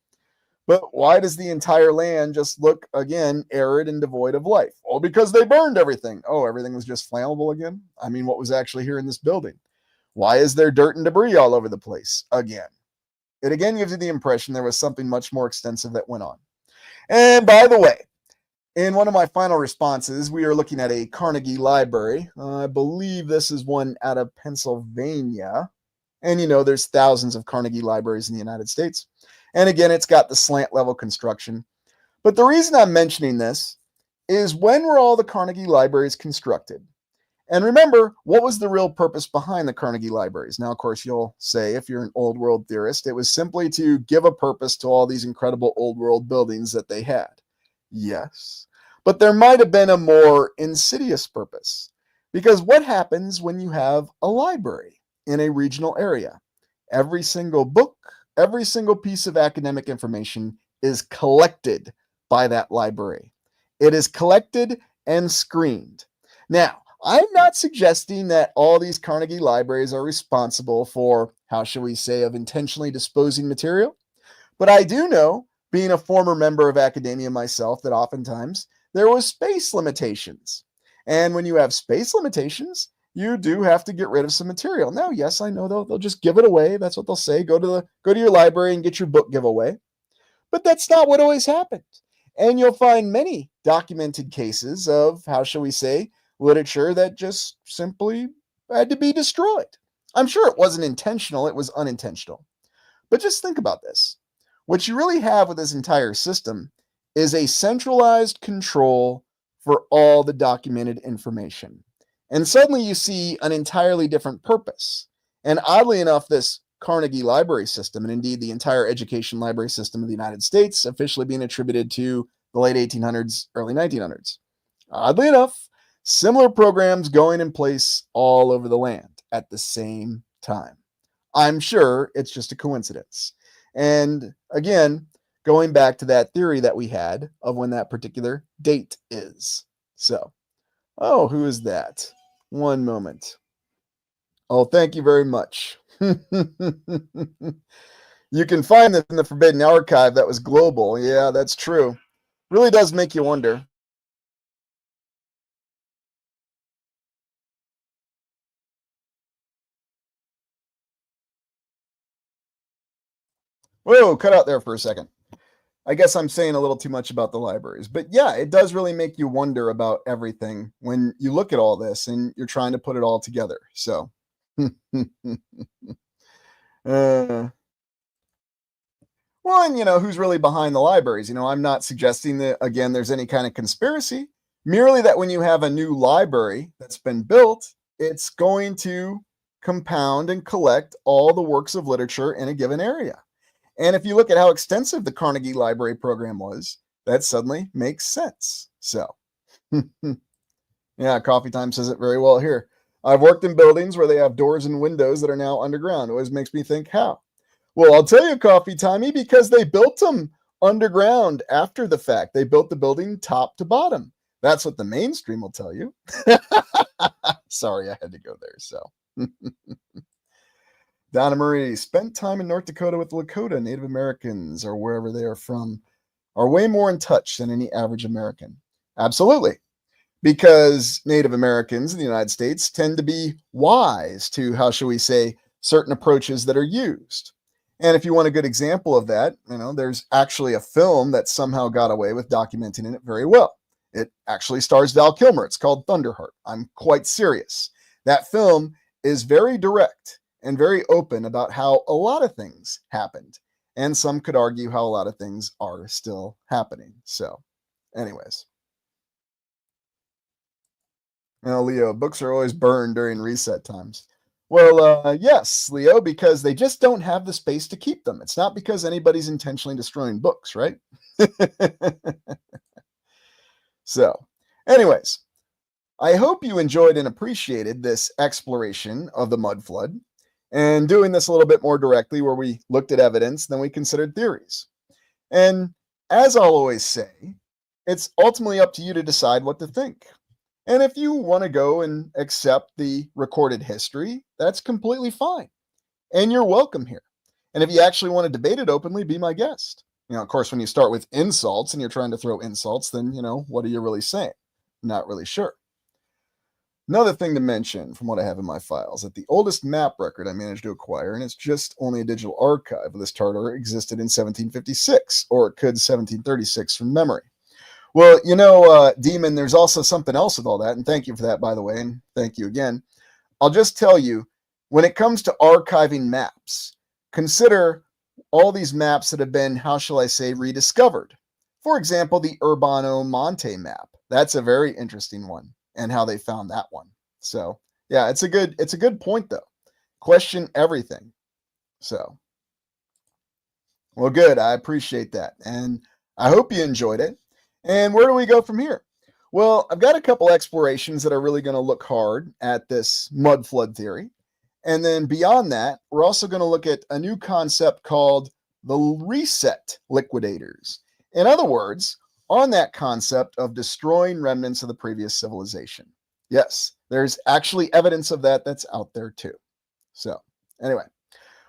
But why does the entire land just look, again, arid and devoid of life? Well, because they burned everything. Oh, everything was just flammable again? I mean, what was actually here in this building? Why is there dirt and debris all over the place again? It again gives you the impression there was something much more extensive that went on. And by the way, in one of my final responses, we are looking at a Carnegie Library. I believe this is one out of Pennsylvania. And there's thousands of Carnegie Libraries in the United States. And again, it's got the slant level construction. But the reason I'm mentioning this is when were all the Carnegie Libraries constructed? And remember, what was the real purpose behind the Carnegie Libraries? Now, of course, you'll say, if you're an old world theorist, it was simply to give a purpose to all these incredible old world buildings that they had. Yes, but there might have been a more insidious purpose. Because what happens when you have a library in a regional area? Every single book, every single piece of academic information is collected by that library. It is collected and screened. Now, I'm not suggesting that all these Carnegie Libraries are responsible for, how shall we say, of intentionally disposing material. But I do know, being a former member of academia myself, that oftentimes there was space limitations. And when you have space limitations, you do have to get rid of some material. Now, yes, I know they'll just give it away. That's what they'll say. Go to your library and get your book giveaway. But that's not what always happened. And you'll find many documented cases of, how shall we say, literature that just simply had to be destroyed. I'm sure it wasn't intentional, it was unintentional. But just think about this. What you really have with this entire system is a centralized control for all the documented information. And suddenly you see an entirely different purpose. And oddly enough, this Carnegie library system, and indeed the entire education library system of the United States, officially being attributed to the late 1800s, early 1900s. Oddly enough, similar programs going in place all over the land at the same time. I'm sure it's just a coincidence. And again, going back to that theory that we had of when that particular date is. So, oh, who is that? One moment. Oh, thank you very much. You can find this in the Forbidden Archive that was global. Yeah, that's true. Really does make you wonder. Whoa, cut out there for a second. I guess I'm saying a little too much about the libraries. But yeah, it does really make you wonder about everything when you look at all this and you're trying to put it all together. So, uh, well, and who's really behind the libraries? I'm not suggesting that, again, there's any kind of conspiracy, merely that when you have a new library that's been built, it's going to compound and collect all the works of literature in a given area. And if you look at how extensive the Carnegie Library program was, that suddenly makes sense. So, yeah, Coffee Time says it very well here. I've worked in buildings where they have doors and windows that are now underground. It always makes me think, how? Well, I'll tell you, Coffee Timey, because they built them underground after the fact. They built the building top to bottom. That's what the mainstream will tell you. Sorry, I had to go there. So, Donna Marie spent time in North Dakota with the Lakota Native Americans, or wherever they are from, are way more in touch than any average American. Absolutely. Because Native Americans in the United States tend to be wise to, how shall we say, certain approaches that are used. And if you want a good example of that, there's actually a film that somehow got away with documenting it very well. It actually stars Val Kilmer. It's called Thunderheart. I'm quite serious. That film is very direct and very open about how a lot of things happened. And some could argue how a lot of things are still happening. So, anyways. Leo, books are always burned during reset times. Well, yes, Leo, because they just don't have the space to keep them. It's not because anybody's intentionally destroying books, right? So, anyways, I hope you enjoyed and appreciated this exploration of the mud flood and doing this a little bit more directly, where we looked at evidence, then we considered theories. And as I'll always say, it's ultimately up to you to decide what to think. And if you want to go and accept the recorded history, that's completely fine. And you're welcome here. And if you actually want to debate it openly, be my guest. Of course, when you start with insults and you're trying to throw insults, then, what are you really saying? Not really sure. Another thing to mention from what I have in my files, that the oldest map record I managed to acquire, and it's just only a digital archive of this charter, existed in 1756, or it could 1736 from memory. Well, Demon, there's also something else with all that, and thank you for that, by the way, and thank you again. I'll just tell you, when it comes to archiving maps, consider all these maps that have been, how shall I say, rediscovered. For example, the Urbano Monte map. That's a very interesting one, and how they found that one. So, yeah, it's a good point, though. Question everything. So, well, good. I appreciate that, and I hope you enjoyed it. And where do we go from here? Well, I've got a couple explorations that are really going to look hard at this mud flood theory. And then beyond that, we're also going to look at a new concept called the reset liquidators. In other words, on that concept of destroying remnants of the previous civilization. Yes, there's actually evidence of that that's out there too. So, anyway,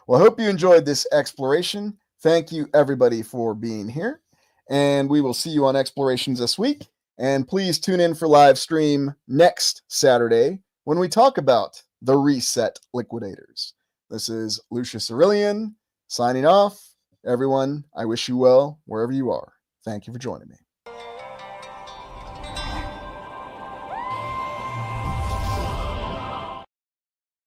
well, I hope you enjoyed this exploration. Thank you, everybody, for being here. And we will see you on Explorations this week. And please tune in for live stream next Saturday when we talk about the reset liquidators. This is Lucius Aurelian signing off. Everyone, I wish you well wherever you are. Thank you for joining me.